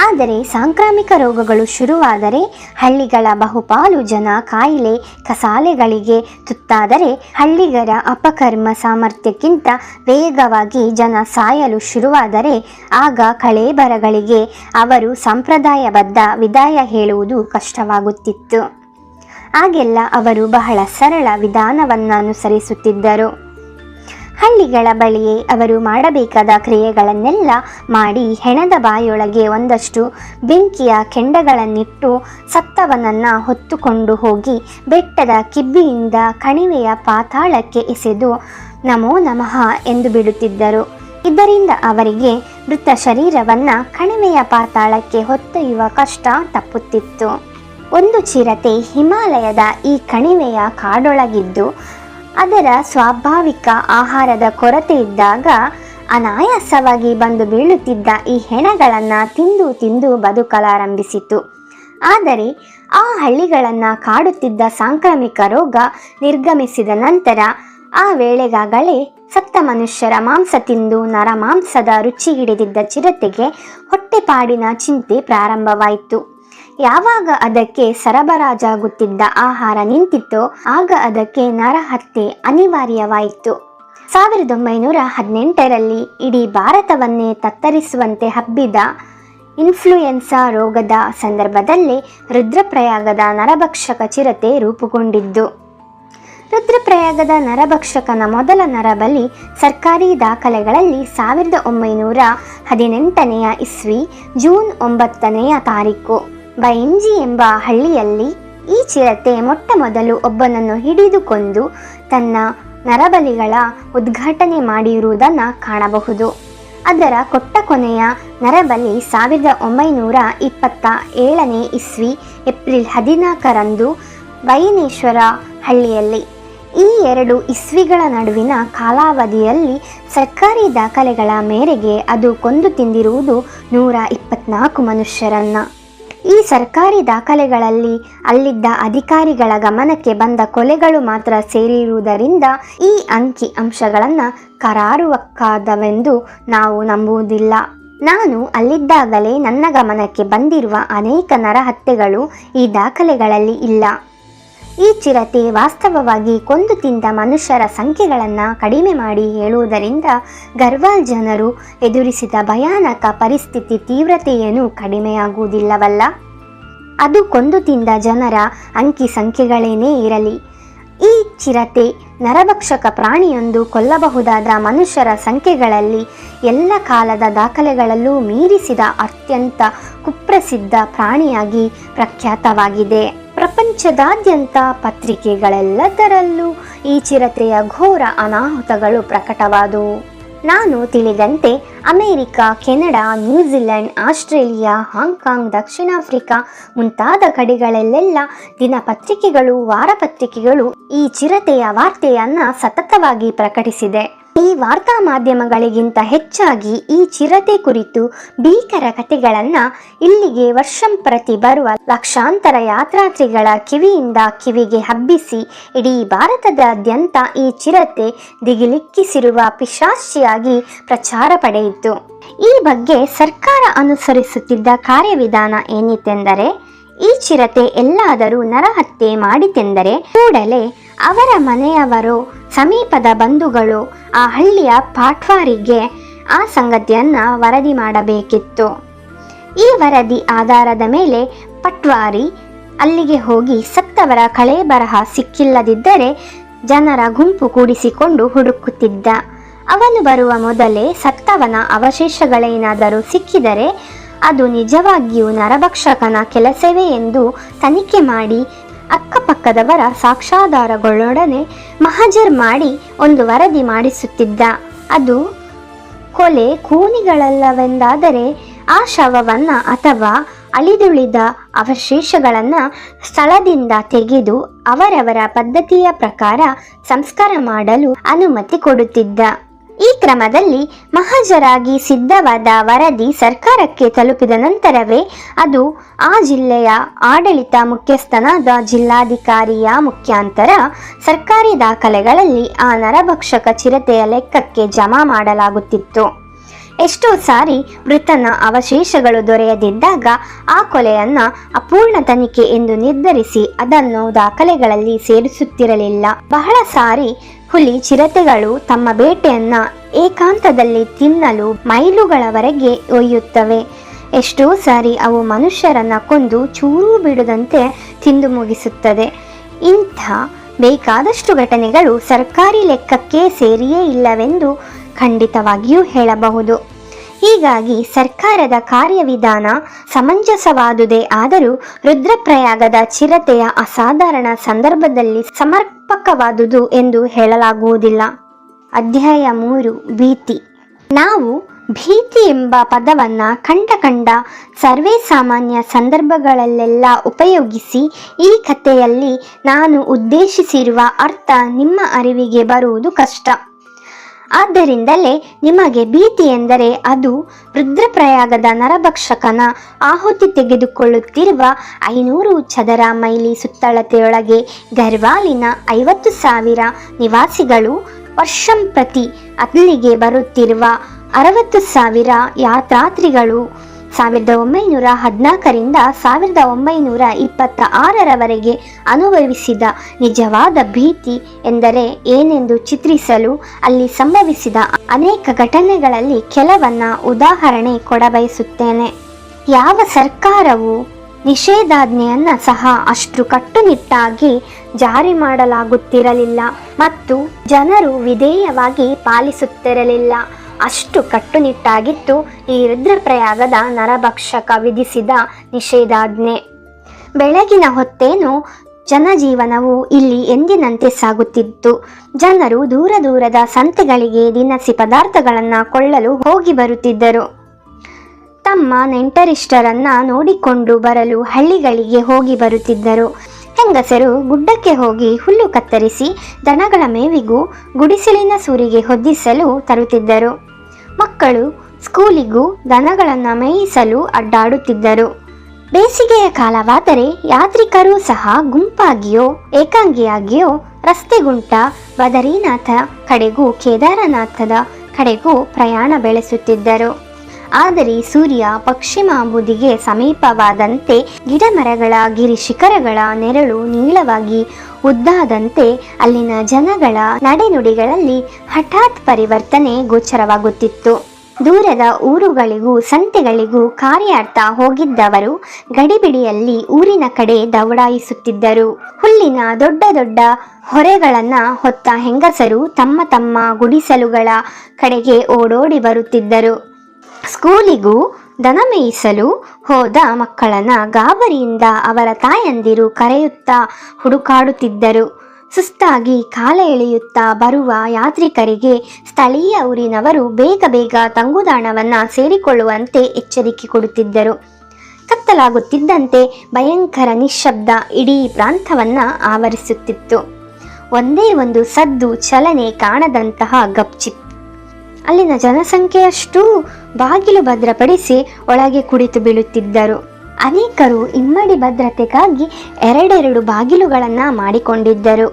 ಆದರೆ ಸಾಂಕ್ರಾಮಿಕ ರೋಗಗಳು ಶುರುವಾದರೆ ಹಳ್ಳಿಗಳ ಬಹುಪಾಲು ಜನ ಕಾಯಿಲೆ ಕಸಾಲೆಗಳಿಗೆ ತುತ್ತಾದರೆ ಹಳ್ಳಿಗರ ಅಪಕರ್ಮ ಸಾಮರ್ಥ್ಯಕ್ಕಿಂತ ವೇಗವಾಗಿ ಜನ ಸಾಯಲು ಶುರುವಾದರೆ ಆಗ ಕಳೇಬರಗಳಿಗೆ ಅವರು ಸಂಪ್ರದಾಯಬದ್ಧ ವಿದಾಯ ಹೇಳುವುದು ಕಷ್ಟವಾಗುತ್ತಿತ್ತು. ಆಗೆಲ್ಲ ಅವರು ಬಹಳ ಸರಳ ವಿಧಾನವನ್ನು ಅನುಸರಿಸುತ್ತಿದ್ದರು. ಹಳ್ಳಿಗಳ ಬಳಿಯೇ ಅವರು ಮಾಡಬೇಕಾದ ಕ್ರಿಯೆಗಳನ್ನೆಲ್ಲ ಮಾಡಿ ಹೆಣದ ಬಾಯೊಳಗೆ ಒಂದಷ್ಟು ಬೆಂಕಿಯ ಕೆಂಡಗಳನ್ನಿಟ್ಟು ಸತ್ತವನನ್ನು ಹೊತ್ತುಕೊಂಡು ಹೋಗಿ ಬೆಟ್ಟದ ಕಿಬ್ಬಿಯಿಂದ ಕಣಿವೆಯ ಪಾತಾಳಕ್ಕೆ ಎಸೆದು ನಮೋ ನಮಃ ಎಂದು ಬಿಡುತ್ತಿದ್ದರು. ಇದರಿಂದ ಅವರಿಗೆ ಮೃತ ಶರೀರವನ್ನು ಕಣಿವೆಯ ಪಾತಾಳಕ್ಕೆ ಹೊತ್ತೊಯ್ಯುವ ಕಷ್ಟ ತಪ್ಪುತ್ತಿತ್ತು. ಒಂದು ಚಿರತೆ ಹಿಮಾಲಯದ ಈ ಕಣಿವೆಯ ಕಾಡೊಳಗಿದ್ದು ಅದರ ಸ್ವಾಭಾವಿಕ ಆಹಾರದ ಕೊರತೆ ಇದ್ದಾಗ ಅನಾಯಾಸವಾಗಿ ಬಂದು ಬೀಳುತ್ತಿದ್ದ ಈ ಹೆಣಗಳನ್ನು ತಿಂದು ತಿಂದು ಬದುಕಲಾರಂಭಿಸಿತು. ಆದರೆ ಆ ಹಳ್ಳಿಗಳನ್ನು ಕಾಡುತ್ತಿದ್ದ ಸಾಂಕ್ರಾಮಿಕ ರೋಗ ನಿರ್ಗಮಿಸಿದ ನಂತರ ಆ ವೇಳೆಗಾಗಲೇ ಸತ್ತ ಮನುಷ್ಯರ ಮಾಂಸ ತಿಂದು ನರಮಾಂಸದ ರುಚಿ ಹಿಡಿದಿದ್ದ ಚಿರತೆಗೆ ಹೊಟ್ಟೆಪಾಡಿನ ಚಿಂತೆ ಪ್ರಾರಂಭವಾಯಿತು. ಯಾವಾಗ ಅದಕ್ಕೆ ಸರಬರಾಜಾಗುತ್ತಿದ್ದ ಆಹಾರ ನಿಂತಿತ್ತೋ ಆಗ ಅದಕ್ಕೆ ನರಹತ್ಯೆ ಅನಿವಾರ್ಯವಾಯಿತು. 1918ರಲ್ಲಿ ಇಡೀ ಭಾರತವನ್ನೇ ತತ್ತರಿಸುವಂತೆ ಹಬ್ಬಿದ ಇನ್ಫ್ಲೂಯೆನ್ಸಾ ರೋಗದ ಸಂದರ್ಭದಲ್ಲೇ ರುದ್ರಪ್ರಯಾಗದ ನರಭಕ್ಷಕ ಚಿರತೆ ರೂಪುಗೊಂಡಿದ್ದು. ರುದ್ರಪ್ರಯಾಗದ ನರಭಕ್ಷಕನ ಮೊದಲ ನರಬಲಿ ಸರ್ಕಾರಿ ದಾಖಲೆಗಳಲ್ಲಿ 1918ನೇ ಇಸ್ವಿ ಜೂನ್ 9ನೇ ತಾರೀಕು ಬೈಂಜಿ ಎಂಬ ಹಳ್ಳಿಯಲ್ಲಿ ಈ ಚಿರತೆ ಮೊಟ್ಟ ಮೊದಲು ಒಬ್ಬನನ್ನು ಹಿಡಿದು ಕೊಂದು ತನ್ನ ನರಬಲಿಗಳ ಉದ್ಘಾಟನೆ ಮಾಡಿರುವುದನ್ನು ಕಾಣಬಹುದು. ಅದರ ಕೊಟ್ಟ ಕೊನೆಯ ನರಬಲಿ 1927ನೇ ಇಸ್ವಿ ಏಪ್ರಿಲ್ 14ರಂದು ಬೈನೇಶ್ವರ ಹಳ್ಳಿಯಲ್ಲಿ. ಈ 2 ಇಸ್ವಿಗಳ ನಡುವಿನ ಕಾಲಾವಧಿಯಲ್ಲಿ ಸರ್ಕಾರಿ ದಾಖಲೆಗಳ ಮೇರೆಗೆ ಅದು ಕೊಂದು ತಿಂದಿರುವುದು 124 ಮನುಷ್ಯರನ್ನ. ಈ ಸರ್ಕಾರಿ ದಾಖಲೆಗಳಲ್ಲಿ ಅಲ್ಲಿದ್ದ ಅಧಿಕಾರಿಗಳ ಗಮನಕ್ಕೆ ಬಂದ ಕೊಲೆಗಳು ಮಾತ್ರ ಸೇರಿರುವುದರಿಂದ ಈ ಅಂಕಿ ಅಂಶಗಳನ್ನು ಕರಾರುವಕ್ಕಾದವೆಂದು ನಾವು ನಂಬುವುದಿಲ್ಲ. ನಾನು ಅಲ್ಲಿದ್ದಾಗಲೇ ನನ್ನ ಗಮನಕ್ಕೆ ಬಂದಿರುವ ಅನೇಕ ನರಹತ್ಯೆಗಳು ಈ ದಾಖಲೆಗಳಲ್ಲಿ ಇಲ್ಲ. ಈ ಚಿರತೆ ವಾಸ್ತವವಾಗಿ ಕೊಂದು ತಿಂದ ಮನುಷ್ಯರ ಸಂಖ್ಯೆಗಳನ್ನು ಕಡಿಮೆ ಮಾಡಿ ಹೇಳುವುದರಿಂದ ಗರ್ವಾಲ್ ಜನರು ಎದುರಿಸಿದ ಭಯಾನಕ ಪರಿಸ್ಥಿತಿ ತೀವ್ರತೆಯೇನೂ ಕಡಿಮೆಯಾಗುವುದಿಲ್ಲವಲ್ಲ. ಅದು ಕೊಂದು ತಿಂದ ಜನರ ಅಂಕಿ ಸಂಖ್ಯೆಗಳೇನೇ ಇರಲಿ, ಈ ಚಿರತೆ ನರಭಕ್ಷಕ ಪ್ರಾಣಿಯೊಂದು ಕೊಲ್ಲಬಹುದಾದ ಮನುಷ್ಯರ ಸಂಖ್ಯೆಗಳಲ್ಲಿ ಎಲ್ಲ ಕಾಲದ ದಾಖಲೆಗಳಲ್ಲೂ ಮೀರಿಸಿದ ಅತ್ಯಂತ ಕುಪ್ರಸಿದ್ಧ ಪ್ರಾಣಿಯಾಗಿ ಪ್ರಖ್ಯಾತವಾಗಿದೆ. ಪ್ರಪಂಚದಾದ್ಯಂತ ಪತ್ರಿಕೆಗಳೆಲ್ಲದರಲ್ಲೂ ಈ ಚಿರತೆಯ ಘೋರ ಅನಾಹುತಗಳು ಪ್ರಕಟವಾದವು. ನಾನು ತಿಳಿದಂತೆ America, Canada, New Zealand, Australia, Hong Kong, ದಕ್ಷಿಣ ಆಫ್ರಿಕಾ ಮುಂತಾದ ಕಡೆಗಳಲ್ಲೆಲ್ಲ ದಿನಪತ್ರಿಕೆಗಳು, ವಾರಪತ್ರಿಕೆಗಳು ಈ ಚಿರತೆಯ ವಾರ್ತೆಯನ್ನು ಸತತವಾಗಿ ಪ್ರಕಟಿಸಿದೆ. ಈ ವಾರ್ತಾ ಮಾಧ್ಯಮಗಳಿಗಿಂತ ಹೆಚ್ಚಾಗಿ ಈ ಚಿರತೆ ಕುರಿತು ಭೀಕರ ಕಥೆಗಳನ್ನು ಇಲ್ಲಿಗೆ ವರ್ಷಂಪ್ರತಿ ಬರುವ ಲಕ್ಷಾಂತರ ಯಾತ್ರಾರ್ಥಿಗಳ ಕಿವಿಯಿಂದ ಕಿವಿಗೆ ಹಬ್ಬಿಸಿ ಇಡೀ ಭಾರತದಾದ್ಯಂತ ಈ ಚಿರತೆ ದಿಗಿಲಿಕ್ಕಿಸಿರುವ ಪಿಶಾಚಿಯಾಗಿ ಪ್ರಚಾರ ಪಡೆಯಿತು. ಈ ಬಗ್ಗೆ ಸರ್ಕಾರ ಅನುಸರಿಸುತ್ತಿದ್ದ ಕಾರ್ಯವಿಧಾನ ಏನಿತೆಂದರೆ, ಈ ಚಿರತೆ ಎಲ್ಲಾದರೂ ನರಹತ್ಯೆ ಮಾಡಿತೆಂದರೆ ಕೂಡಲೇ ಅವರ ಮನೆಯವರೋ ಸಮೀಪದ ಬಂಧುಗಳು ಆ ಹಳ್ಳಿಯ ಪಾಟ್ವಾರಿಗೆ ಆ ಸಂಗತಿಯನ್ನು ವರದಿ ಮಾಡಬೇಕಿತ್ತು. ಈ ವರದಿ ಆಧಾರದ ಮೇಲೆ ಪಟ್ವಾರಿ ಅಲ್ಲಿಗೆ ಹೋಗಿ ಸತ್ತವರ ಕಳೇಬರಹ ಸಿಕ್ಕಿಲ್ಲದಿದ್ದರೆ ಜನರ ಗುಂಪು ಕೂಡಿಸಿಕೊಂಡು ಹುಡುಕುತ್ತಿದ್ದ. ಅವನು ಬರುವ ಮೊದಲೇ ಸತ್ತವನ ಅವಶೇಷಗಳೇನಾದರೂ ಸಿಕ್ಕಿದರೆ ಅದು ನಿಜವಾಗಿಯೂ ನರಭಕ್ಷಕನ ಕೆಲಸವೇ ಎಂದು ತನಿಖೆ ಮಾಡಿ ಅಕ್ಕಪಕ್ಕದವರ ಸಾಕ್ಷ್ಯಾಧಾರಗಳೊಡನೆ ಮಹಜರ್ ಮಾಡಿ ಒಂದು ವರದಿ ಮಾಡಿಸುತ್ತಿದ್ದ. ಅದು ಕೊಲೆ ಕೂನಿಗಳಲ್ಲವೆಂದಾದರೆ ಆ ಶವವನ್ನು ಅಥವಾ ಅಳಿದುಳಿದ ಅವಶೇಷಗಳನ್ನು ಸ್ಥಳದಿಂದ ತೆಗೆದು ಅವರವರ ಪದ್ಧತಿಯ ಪ್ರಕಾರ ಸಂಸ್ಕಾರ ಮಾಡಲು ಅನುಮತಿ ಕೊಡುತ್ತಿದ್ದ. ಈ ಕ್ರಮದಲ್ಲಿ ಮಹಜರಾಗಿ ಸಿದ್ಧವಾದ ವರದಿ ಸರ್ಕಾರಕ್ಕೆ ತಲುಪಿದ ನಂತರವೇ ಅದು ಆ ಜಿಲ್ಲೆಯ ಆಡಳಿತ ಮುಖ್ಯಸ್ಥನಾದ ಜಿಲ್ಲಾಧಿಕಾರಿಯ ಮುಖ್ಯಾಂತರ ಸರ್ಕಾರಿ ದಾಖಲೆಗಳಲ್ಲಿ ಆ ನರಭಕ್ಷಕ ಚಿರತೆಯ ಲೆಕ್ಕಕ್ಕೆ ಜಮಾ ಮಾಡಲಾಗುತ್ತಿತ್ತು. ಎಷ್ಟೋ ಸಾರಿ ಮೃತನ ಅವಶೇಷಗಳು ದೊರೆಯದಿದ್ದಾಗ ಆ ಕೊಲೆಯನ್ನು ಅಪೂರ್ಣ ತನಿಖೆ ಎಂದು ನಿರ್ಧರಿಸಿ ಅದನ್ನು ದಾಖಲೆಗಳಲ್ಲಿ ಸೇರಿಸುತ್ತಿರಲಿಲ್ಲ. ಬಹಳ ಸಾರಿ ಹುಲಿ ಚಿರತೆಗಳು ತಮ್ಮ ಬೇಟೆಯನ್ನು ಏಕಾಂತದಲ್ಲಿ ತಿನ್ನಲು ಮೈಲುಗಳವರೆಗೆ ಒಯ್ಯುತ್ತವೆ. ಎಷ್ಟೋ ಸಾರಿ ಅವು ಮನುಷ್ಯರನ್ನ ಕೊಂದು ಚೂರು ಬಿಡದಂತೆ ತಿಂದು ಮುಗಿಸುತ್ತದೆ. ಇಂಥ ಬೇಕಾದಷ್ಟು ಘಟನೆಗಳು ಸರ್ಕಾರಿ ಲೆಕ್ಕಕ್ಕೆ ಸೇರಿಯೇ ಇಲ್ಲವೆಂದು ಖಂಡಿತವಾಗಿಯೂ ಹೇಳಬಹುದು. ಹೀಗಾಗಿ ಸರ್ಕಾರದ ಕಾರ್ಯವಿಧಾನ ಸಮಂಜಸವಾದುದೇ ಆದರೂ ರುದ್ರಪ್ರಯಾಗದ ಚಿರತೆಯ ಅಸಾಧಾರಣ ಸಂದರ್ಭದಲ್ಲಿ ಸಮರ್ಪಕವಾದುದು ಎಂದು ಹೇಳಲಾಗುವುದಿಲ್ಲ. ಅಧ್ಯಾಯ 3 ಭೀತಿ. ನಾವು ಭೀತಿ ಎಂಬ ಪದವನ್ನು ಕಂಡ ಸರ್ವೇ ಸಾಮಾನ್ಯ ಸಂದರ್ಭಗಳಲ್ಲೆಲ್ಲ ಉಪಯೋಗಿಸಿ ಈ ಕಥೆಯಲ್ಲಿ ನಾನು ಉದ್ದೇಶಿಸಿರುವ ಅರ್ಥ ನಿಮ್ಮ ಅರಿವಿಗೆ ಬರುವುದು ಕಷ್ಟ. ಆದ್ದರಿಂದಲೇ ನಿಮಗೆ ಭೀತಿ ಎಂದರೆ ಅದು ರುದ್ರಪ್ರಯಾಗದ ನರಭಕ್ಷಕನ ಆಹುತಿ ತೆಗೆದುಕೊಳ್ಳುತ್ತಿರುವ 500 ಚದರ ಮೈಲಿ ಸುತ್ತಳತೆಯೊಳಗೆ ಗರ್ವಾಲಿನ 50,000 ನಿವಾಸಿಗಳು, ವರ್ಷಂಪ್ರತಿ ಅಲ್ಲಿಗೆ ಬರುತ್ತಿರುವ 60,000 ಯಾತ್ರಾರ್ಥಿಗಳು, 1914ರಿಂದ 1926ರವರೆಗೆ ಅನುಭವಿಸಿದ ನಿಜವಾದ ಭೀತಿ ಎಂದರೆ ಏನೆಂದು ಚಿತ್ರಿಸಲು ಅಲ್ಲಿ ಸಂಭವಿಸಿದ ಅನೇಕ ಘಟನೆಗಳಲ್ಲಿ ಕೆಲವನ್ನ ಉದಾಹರಣೆ ಕೊಡಬಯಸುತ್ತೇನೆ. ಯಾವ ಸರ್ಕಾರವು ನಿಷೇಧಾಜ್ಞೆಯನ್ನು ಸಹ ಅಷ್ಟು ಕಟ್ಟುನಿಟ್ಟಾಗಿ ಜಾರಿ ಮಾಡಲಾಗುತ್ತಿರಲಿಲ್ಲ ಮತ್ತು ಜನರು ವಿಧೇಯವಾಗಿ ಪಾಲಿಸುತ್ತಿರಲಿಲ್ಲ. ಅಷ್ಟು ಕಟ್ಟುನಿಟ್ಟಾಗಿತ್ತು ಈ ರುದ್ರಪ್ರಯಾಗದ ನರಭಕ್ಷಕ ವಿಧಿಸಿದ ನಿಷೇಧಾಜ್ಞೆ. ಬೆಳಗಿನ ಹೊತ್ತೇನು ಜನಜೀವನವು ಇಲ್ಲಿ ಎಂದಿನಂತೆ ಸಾಗುತ್ತಿತ್ತು. ಜನರು ದೂರ ದೂರದ ಸಂತೆಗಳಿಗೆ ದಿನಸಿ ಪದಾರ್ಥಗಳನ್ನು ಕೊಳ್ಳಲು ಹೋಗಿ ಬರುತ್ತಿದ್ದರು. ತಮ್ಮ ನೆಂಟರಿಷ್ಟರನ್ನ ನೋಡಿಕೊಂಡು ಬರಲು ಹಳ್ಳಿಗಳಿಗೆ ಹೋಗಿ ಬರುತ್ತಿದ್ದರು. ಹೆಂಗಸರು ಗುಡ್ಡಕ್ಕೆ ಹೋಗಿ ಹುಲ್ಲು ಕತ್ತರಿಸಿ ದನಗಳ ಮೇವಿಗೂ ಗುಡಿಸಲಿನ ಸೂರಿಗೆ ಹೊದ್ದಿಸಲು ತರುತ್ತಿದ್ದರು. ಮಕ್ಕಳು ಸ್ಕೂಲಿಗೂ ದನಗಳನ್ನು ಮೇಯಿಸಲು ಅಡ್ಡಾಡುತ್ತಿದ್ದರು. ಬೇಸಿಗೆಯ ಕಾಲವಾದರೆ ಯಾತ್ರಿಕರೂ ಸಹ ಗುಂಪಾಗಿಯೋ ಏಕಾಂಗಿಯಾಗಿಯೋ ರಸ್ತೆಗುಂಟ ಬದರೀನಾಥ ಕಡೆಗೂ ಕೇದಾರನಾಥದ ಕಡೆಗೂ ಪ್ರಯಾಣ ಬೆಳೆಸುತ್ತಿದ್ದರು. ಆದರೆ ಸೂರ್ಯ ಪಶ್ಚಿಮ ಬುದಿಗೆ ಸಮೀಪವಾದಂತೆ ಗಿಡಮರಗಳ ಗಿರಿ ಶಿಖರಗಳ ನೆರಳು ನೀಳವಾಗಿ ಉದ್ದಾದಂತೆ ಅಲ್ಲಿನ ಜನಗಳ ನಡೆನುಡಿಗಳಲ್ಲಿ ಹಠಾತ್ ಪರಿವರ್ತನೆ ಗೋಚರವಾಗುತ್ತಿತ್ತು. ದೂರದ ಊರುಗಳಿಗೂ ಸಂತೆಗಳಿಗೂ ಕಾರ್ಯಾರ್ಥ ಹೋಗಿದ್ದವರು ಗಡಿಬಿಡಿಯಲ್ಲಿ ಊರಿನ ಕಡೆ ದೌಡಾಯಿಸುತ್ತಿದ್ದರು. ಹುಲ್ಲಿನ ದೊಡ್ಡ ದೊಡ್ಡ ಹೊರೆಗಳನ್ನ ಹೊತ್ತ ಹೆಂಗಸರು ತಮ್ಮ ತಮ್ಮ ಗುಡಿಸಲುಗಳ ಕಡೆಗೆ ಓಡೋಡಿ ಬರುತ್ತಿದ್ದರು. ಸ್ಕೂಲಿಗೂ ದನ ಮೇಯಿಸಲು ಹೋದ ಮಕ್ಕಳನ್ನ ಗಾಬರಿಯಿಂದ ಅವರ ತಾಯಂದಿರು ಕರೆಯುತ್ತಾ ಹುಡುಕಾಡುತ್ತಿದ್ದರು. ಸುಸ್ತಾಗಿ ಕಾಲ ಎಳೆಯುತ್ತಾ ಬರುವ ಯಾತ್ರಿಕರಿಗೆ ಸ್ಥಳೀಯ ಊರಿನವರು ಬೇಗ ಬೇಗ ತಂಗುದಾಣವನ್ನ ಸೇರಿಕೊಳ್ಳುವಂತೆ ಎಚ್ಚರಿಕೆ ಕೊಡುತ್ತಿದ್ದರು. ಕತ್ತಲಾಗುತ್ತಿದ್ದಂತೆ ಭಯಂಕರ ನಿಶ್ಶಬ್ದ ಇಡೀ ಪ್ರಾಂತವನ್ನ ಆವರಿಸುತ್ತಿತ್ತು. ಒಂದೇ ಒಂದು ಸದ್ದು ಚಲನೆ ಕಾಣದಂತಹ ಗಪ್ಚಿಪ್. ಅಲ್ಲಿನ ಜನಸಂಖ್ಯೆಯಷ್ಟೂ ಬಾಗಿಲು ಭದ್ರಪಡಿಸಿ ಒಳಗೆ ಕುಳಿತು ಬೀಳುತ್ತಿದ್ದರು. ಅನೇಕರು ಇಮ್ಮಡಿ ಭದ್ರತೆಗಾಗಿ ಎರಡೆರಡು ಬಾಗಿಲುಗಳನ್ನು ಮಾಡಿಕೊಂಡಿದ್ದರು.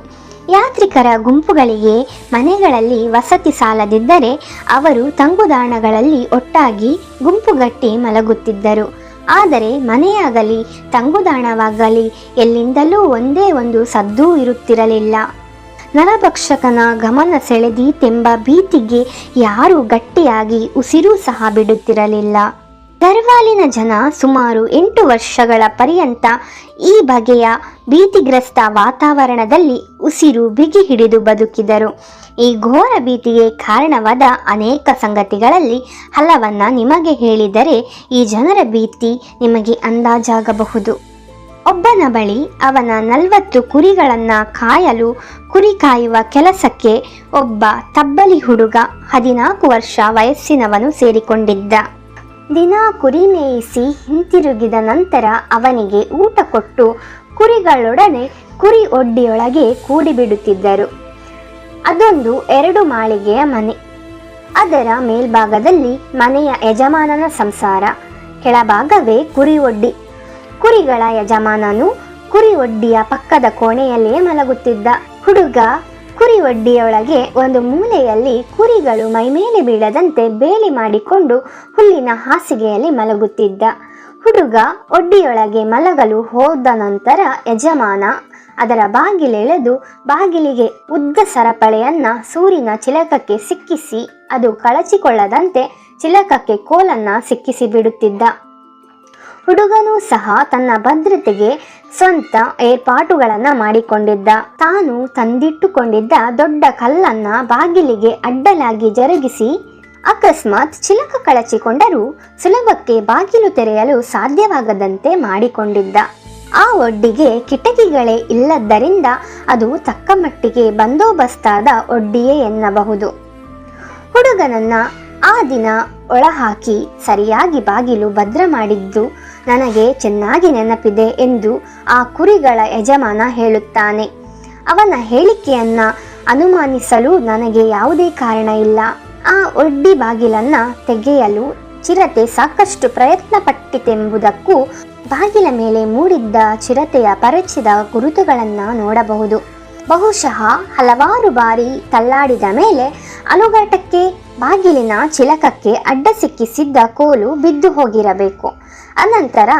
ಯಾತ್ರಿಕರ ಗುಂಪುಗಳಿಗೆ ಮನೆಗಳಲ್ಲಿ ವಸತಿ ಸಾಲದಿದ್ದರೆ ಅವರು ತಂಗುದಾಣಗಳಲ್ಲಿ ಒಟ್ಟಾಗಿ ಗುಂಪುಗಟ್ಟಿ ಮಲಗುತ್ತಿದ್ದರು. ಆದರೆ ಮನೆಯಾಗಲಿ ತಂಗುದಾಣವಾಗಲಿ ಎಲ್ಲಿಂದಲೂ ಒಂದೇ ಒಂದು ಸದ್ದೂ ಇರುತ್ತಿರಲಿಲ್ಲ. ನರಭಕ್ಷಕನ ಗಮನ ಸೆಳೆದೀತೆಂಬ ಭೀತಿಗೆ ಯಾರೂ ಗಟ್ಟಿಯಾಗಿ ಉಸಿರೂ ಸಹ ಬಿಡುತ್ತಿರಲಿಲ್ಲ. ಗರ್ವಾಲಿನ ಜನ ಸುಮಾರು 8 ವರ್ಷಗಳ ಪರ್ಯಂತ ಈ ಬಗೆಯ ಭೀತಿಗ್ರಸ್ತ ವಾತಾವರಣದಲ್ಲಿ ಉಸಿರು ಬಿಗಿ ಹಿಡಿದು ಬದುಕಿದರು. ಈ ಘೋರ ಭೀತಿಗೆ ಕಾರಣವಾದ ಅನೇಕ ಸಂಗತಿಗಳಲ್ಲಿ ಹಲವನ್ನ ನಿಮಗೆ ಹೇಳಿದರೆ ಈ ಜನರ ಭೀತಿ ನಿಮಗೆ ಅಂದಾಜಾಗಬಹುದು. ಒಬ್ಬನ ಬಳಿ ಅವನ 40 ಕುರಿಗಳನ್ನ ಕಾಯಲು ಕುರಿ ಕಾಯುವ ಕೆಲಸಕ್ಕೆ ಒಬ್ಬ ತಬ್ಬಲಿ ಹುಡುಗ 14 ವರ್ಷ ವಯಸ್ಸಿನವನು ಸೇರಿಕೊಂಡಿದ್ದ. ದಿನ ಕುರಿ ಮೇಯಿಸಿ ಹಿಂತಿರುಗಿದ ನಂತರ ಅವನಿಗೆ ಊಟ ಕೊಟ್ಟು ಕುರಿಗಳೊಡನೆ ಕುರಿ ಒಡ್ಡಿಯೊಳಗೆ ಕೂಡಿಬಿಡುತ್ತಿದ್ದರು. ಅದೊಂದು 2 ಮಾಳಿಗೆಯ ಮನೆ. ಅದರ ಮೇಲ್ಭಾಗದಲ್ಲಿ ಮನೆಯ ಯಜಮಾನನ ಸಂಸಾರ, ಕೆಳಭಾಗವೇ ಕುರಿ ಒಡ್ಡಿ. ಕುರಿಗಳ ಯಜಮಾನನು ಕುರಿ ಒಡ್ಡಿಯ ಪಕ್ಕದ ಕೋಣೆಯಲ್ಲಿಯೇ ಮಲಗುತ್ತಿದ್ದ. ಹುಡುಗ ಕುರಿ ಒಡ್ಡಿಯೊಳಗೆ ಒಂದು ಮೂಲೆಯಲ್ಲಿ ಕುರಿಗಳು ಮೈಮೇಲೆ ಬೀಳದಂತೆ ಬೇಲಿ ಮಾಡಿಕೊಂಡು ಹುಲ್ಲಿನ ಹಾಸಿಗೆಯಲ್ಲಿ ಮಲಗುತ್ತಿದ್ದ. ಹುಡುಗ ಒಡ್ಡಿಯೊಳಗೆ ಮಲಗಲು ಹೋದ ನಂತರ ಯಜಮಾನ ಅದರ ಬಾಗಿಲೆಳೆದು ಬಾಗಿಲಿಗೆ ಉದ್ದ ಸರಪಳೆಯನ್ನ ಸೂರಿನ ಚಿಲಕಕ್ಕೆ ಸಿಕ್ಕಿಸಿ ಅದು ಕಳಚಿಕೊಳ್ಳದಂತೆ ಚಿಲಕಕ್ಕೆ ಕೋಲನ್ನ ಸಿಕ್ಕಿಸಿ ಬಿಡುತ್ತಿದ್ದ. ಹುಡುಗನೂ ಸಹ ತನ್ನ ಭದ್ರತೆಗೆ ಸ್ವಂತ ಏರ್ಪಾಟುಗಳನ್ನು ಮಾಡಿಕೊಂಡಿದ್ದ. ತಾನು ತಂದಿಟ್ಟುಕೊಂಡಿದ್ದ ದೊಡ್ಡ ಕಲ್ಲನ್ನ ಬಾಗಿಲಿಗೆ ಅಡ್ಡಲಾಗಿ ಜರುಗಿಸಿ ಅಕಸ್ಮಾತ್ ಚಿಲಕ ಕಳಚಿಕೊಂಡರೂ ಸುಲಭಕ್ಕೆ ಬಾಗಿಲು ತೆರೆಯಲು ಸಾಧ್ಯವಾಗದಂತೆ ಮಾಡಿಕೊಂಡಿದ್ದ. ಆ ಒಡ್ಡಿಗೆ ಕಿಟಕಿಗಳೇ ಇಲ್ಲದ್ದರಿಂದ ಅದು ತಕ್ಕ ಮಟ್ಟಿಗೆ ಬಂದೋಬಸ್ತಾದ ಒಡ್ಡಿಯೇ ಎನ್ನಬಹುದು. ಹುಡುಗನನ್ನ ಆ ದಿನ ಒಳಹಾಕಿ ಸರಿಯಾಗಿ ಬಾಗಿಲು ಭದ್ರ ಮಾಡಿದ್ದು ನನಗೆ ಚೆನ್ನಾಗಿ ನೆನಪಿದೆ ಎಂದು ಆ ಕುರಿಗಳ ಯಜಮಾನ ಹೇಳುತ್ತಾನೆ. ಅವನ ಹೇಳಿಕೆಯನ್ನ ಅನುಮಾನಿಸಲು ನನಗೆ ಯಾವುದೇ ಕಾರಣ ಇಲ್ಲ. ಆ ಒಡ್ಡಿ ಬಾಗಿಲನ್ನ ತೆಗೆಯಲು ಚಿರತೆ ಸಾಕಷ್ಟು ಪ್ರಯತ್ನ ಪಟ್ಟಿತೆಂಬುದಕ್ಕೂ ಬಾಗಿಲ ಮೇಲೆ ಮೂಡಿದ್ದ ಚಿರತೆಯ ಪರಚಿದ ಗುರುತುಗಳನ್ನ ನೋಡಬಹುದು. ಬಹುಶಃ ಹಲವಾರು ಬಾರಿ ತಳ್ಳಾಡಿದ ಮೇಲೆ ಅಲುಗಾಟಕ್ಕೆ ಬಾಗಿಲಿನ ಚಿಲಕಕ್ಕೆ ಅಡ್ಡ ಸಿಕ್ಕಿಸಿದ್ದ ಕೋಲು ಬಿದ್ದು ಹೋಗಿರಬೇಕು. ಅನಂತರ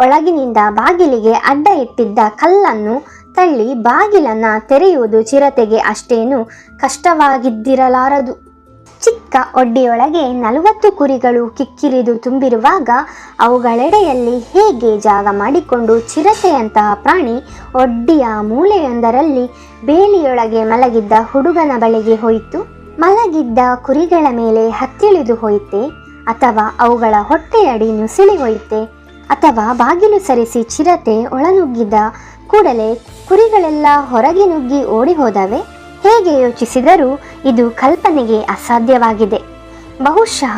ಒಳಗಿನಿಂದ ಬಾಗಿಲಿಗೆ ಅಡ್ಡ ಇಟ್ಟಿದ್ದ ಕಲ್ಲನ್ನು ತಳ್ಳಿ ಬಾಗಿಲನ್ನ ತೆರೆಯುವುದು ಚಿರತೆಗೆ ಅಷ್ಟೇನು ಕಷ್ಟವಾಗಿದ್ದಿರಲಾರದು. ಚಿಕ್ಕ ಒಡ್ಡಿಯೊಳಗೆ 40 ಕುರಿಗಳು ಕಿಕ್ಕಿರಿದು ತುಂಬಿರುವಾಗ ಅವುಗಳೆಡೆಯಲ್ಲಿ ಹೇಗೆ ಜಾಗ ಮಾಡಿಕೊಂಡು ಚಿರತೆಯಂತಹ ಪ್ರಾಣಿ ಒಡ್ಡಿಯ ಮೂಲೆಯೊಂದರಲ್ಲಿ ಬೇಲಿಯೊಳಗೆ ಮಲಗಿದ್ದ ಹುಡುಗನ ಬಳಿಗೆ ಹೋಯಿತು? ಮಲಗಿದ್ದ ಕುರಿಗಳ ಮೇಲೆ ಹತ್ತಿಳಿದು ಹೋಯಿತೆ, ಅಥವಾ ಅವುಗಳ ಹೊಟ್ಟೆಯಡಿ ನುಸುಳಿ ಹೋಯಿತೆ, ಅಥವಾ ಬಾಗಿಲು ಸರಿಸಿ ಚಿರತೆ ಒಳನುಗ್ಗಿದ ಕೂಡಲೇ ಕುರಿಗಳೆಲ್ಲ ಹೊರಗೆ ನುಗ್ಗಿ ಓಡಿ ಹೋದವೆ? ಹೇಗೆ ಯೋಚಿಸಿದರೂ ಇದು ಕಲ್ಪನೆಗೆ ಅಸಾಧ್ಯವಾಗಿದೆ. ಬಹುಶಃ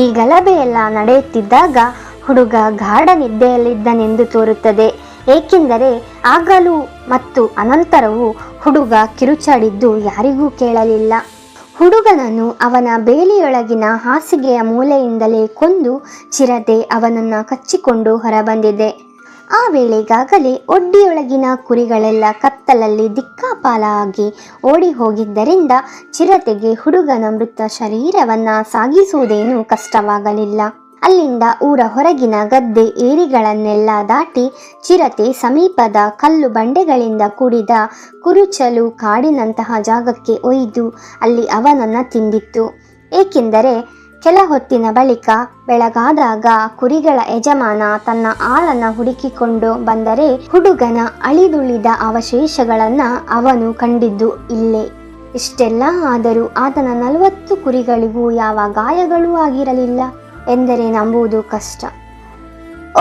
ಈ ಗಲಭೆಯೆಲ್ಲ ನಡೆಯುತ್ತಿದ್ದಾಗ ಹುಡುಗ ಗಾಢ ನಿದ್ದೆಯಲ್ಲಿದ್ದನೆಂದು ತೋರುತ್ತದೆ. ಏಕೆಂದರೆ ಆಗಲೂ ಮತ್ತು ಅನಂತರವೂ ಹುಡುಗ ಕಿರುಚಾಡಿದ್ದು ಯಾರಿಗೂ ಕೇಳಲಿಲ್ಲ. ಹುಡುಗನನ್ನು ಅವನ ಬೇಲಿಯೊಳಗಿನ ಹಾಸಿಗೆಯ ಮೂಲೆಯಿಂದಲೇ ಕೊಂದು ಚಿರತೆ ಅವನನ್ನು ಕಚ್ಚಿಕೊಂಡು ಹೊರಬಂದಿದೆ. ಆ ವೇಳೆಗಾಗಲೇ ಒಡ್ಡಿಯೊಳಗಿನ ಕುರಿಗಳೆಲ್ಲ ಕತ್ತಲಲ್ಲಿ ದಿಕ್ಕಾಪಾಲಾಗಿ ಓಡಿ ಹೋಗಿದ್ದರಿಂದ ಚಿರತೆಗೆ ಹುಡುಗನ ಮೃತ ಶರೀರವನ್ನು ಸಾಗಿಸುವುದೇನೂ ಕಷ್ಟವಾಗಲಿಲ್ಲ. ಅಲ್ಲಿಂದ ಊರ ಹೊರಗಿನ ಗದ್ದೆ ಏರಿಗಳನ್ನೆಲ್ಲ ದಾಟಿ ಚಿರತೆ ಸಮೀಪದ ಕಲ್ಲು ಬಂಡೆಗಳಿಂದ ಕೂಡಿದ ಕುರುಚಲು ಕಾಡಿನಂತಹ ಜಾಗಕ್ಕೆ ಒಯ್ದು ಅಲ್ಲಿ ಅವನನ್ನು ತಿಂದಿತ್ತು. ಏಕೆಂದರೆ ಕೆಲ ಹೊತ್ತಿನ ಬಳಿಕ ಬೆಳಗಾದಾಗ ಕುರಿಗಳ ಯಜಮಾನ ತನ್ನ ಆಳನ್ನು ಹುಡುಕಿಕೊಂಡು ಬಂದರೆ ಹುಡುಗನ ಅಳಿದುಳಿದ ಅವಶೇಷಗಳನ್ನು ಅವನು ಕಂಡಿದ್ದು ಇಲ್ಲೇ. ಇಷ್ಟೆಲ್ಲ ಆದರೂ ಆತನ 40 ಕುರಿಗಳಿಗೂ ಯಾವ ಗಾಯಗಳೂ ಆಗಿರಲಿಲ್ಲ ಎಂದರೆ ನಂಬುವುದು ಕಷ್ಟ.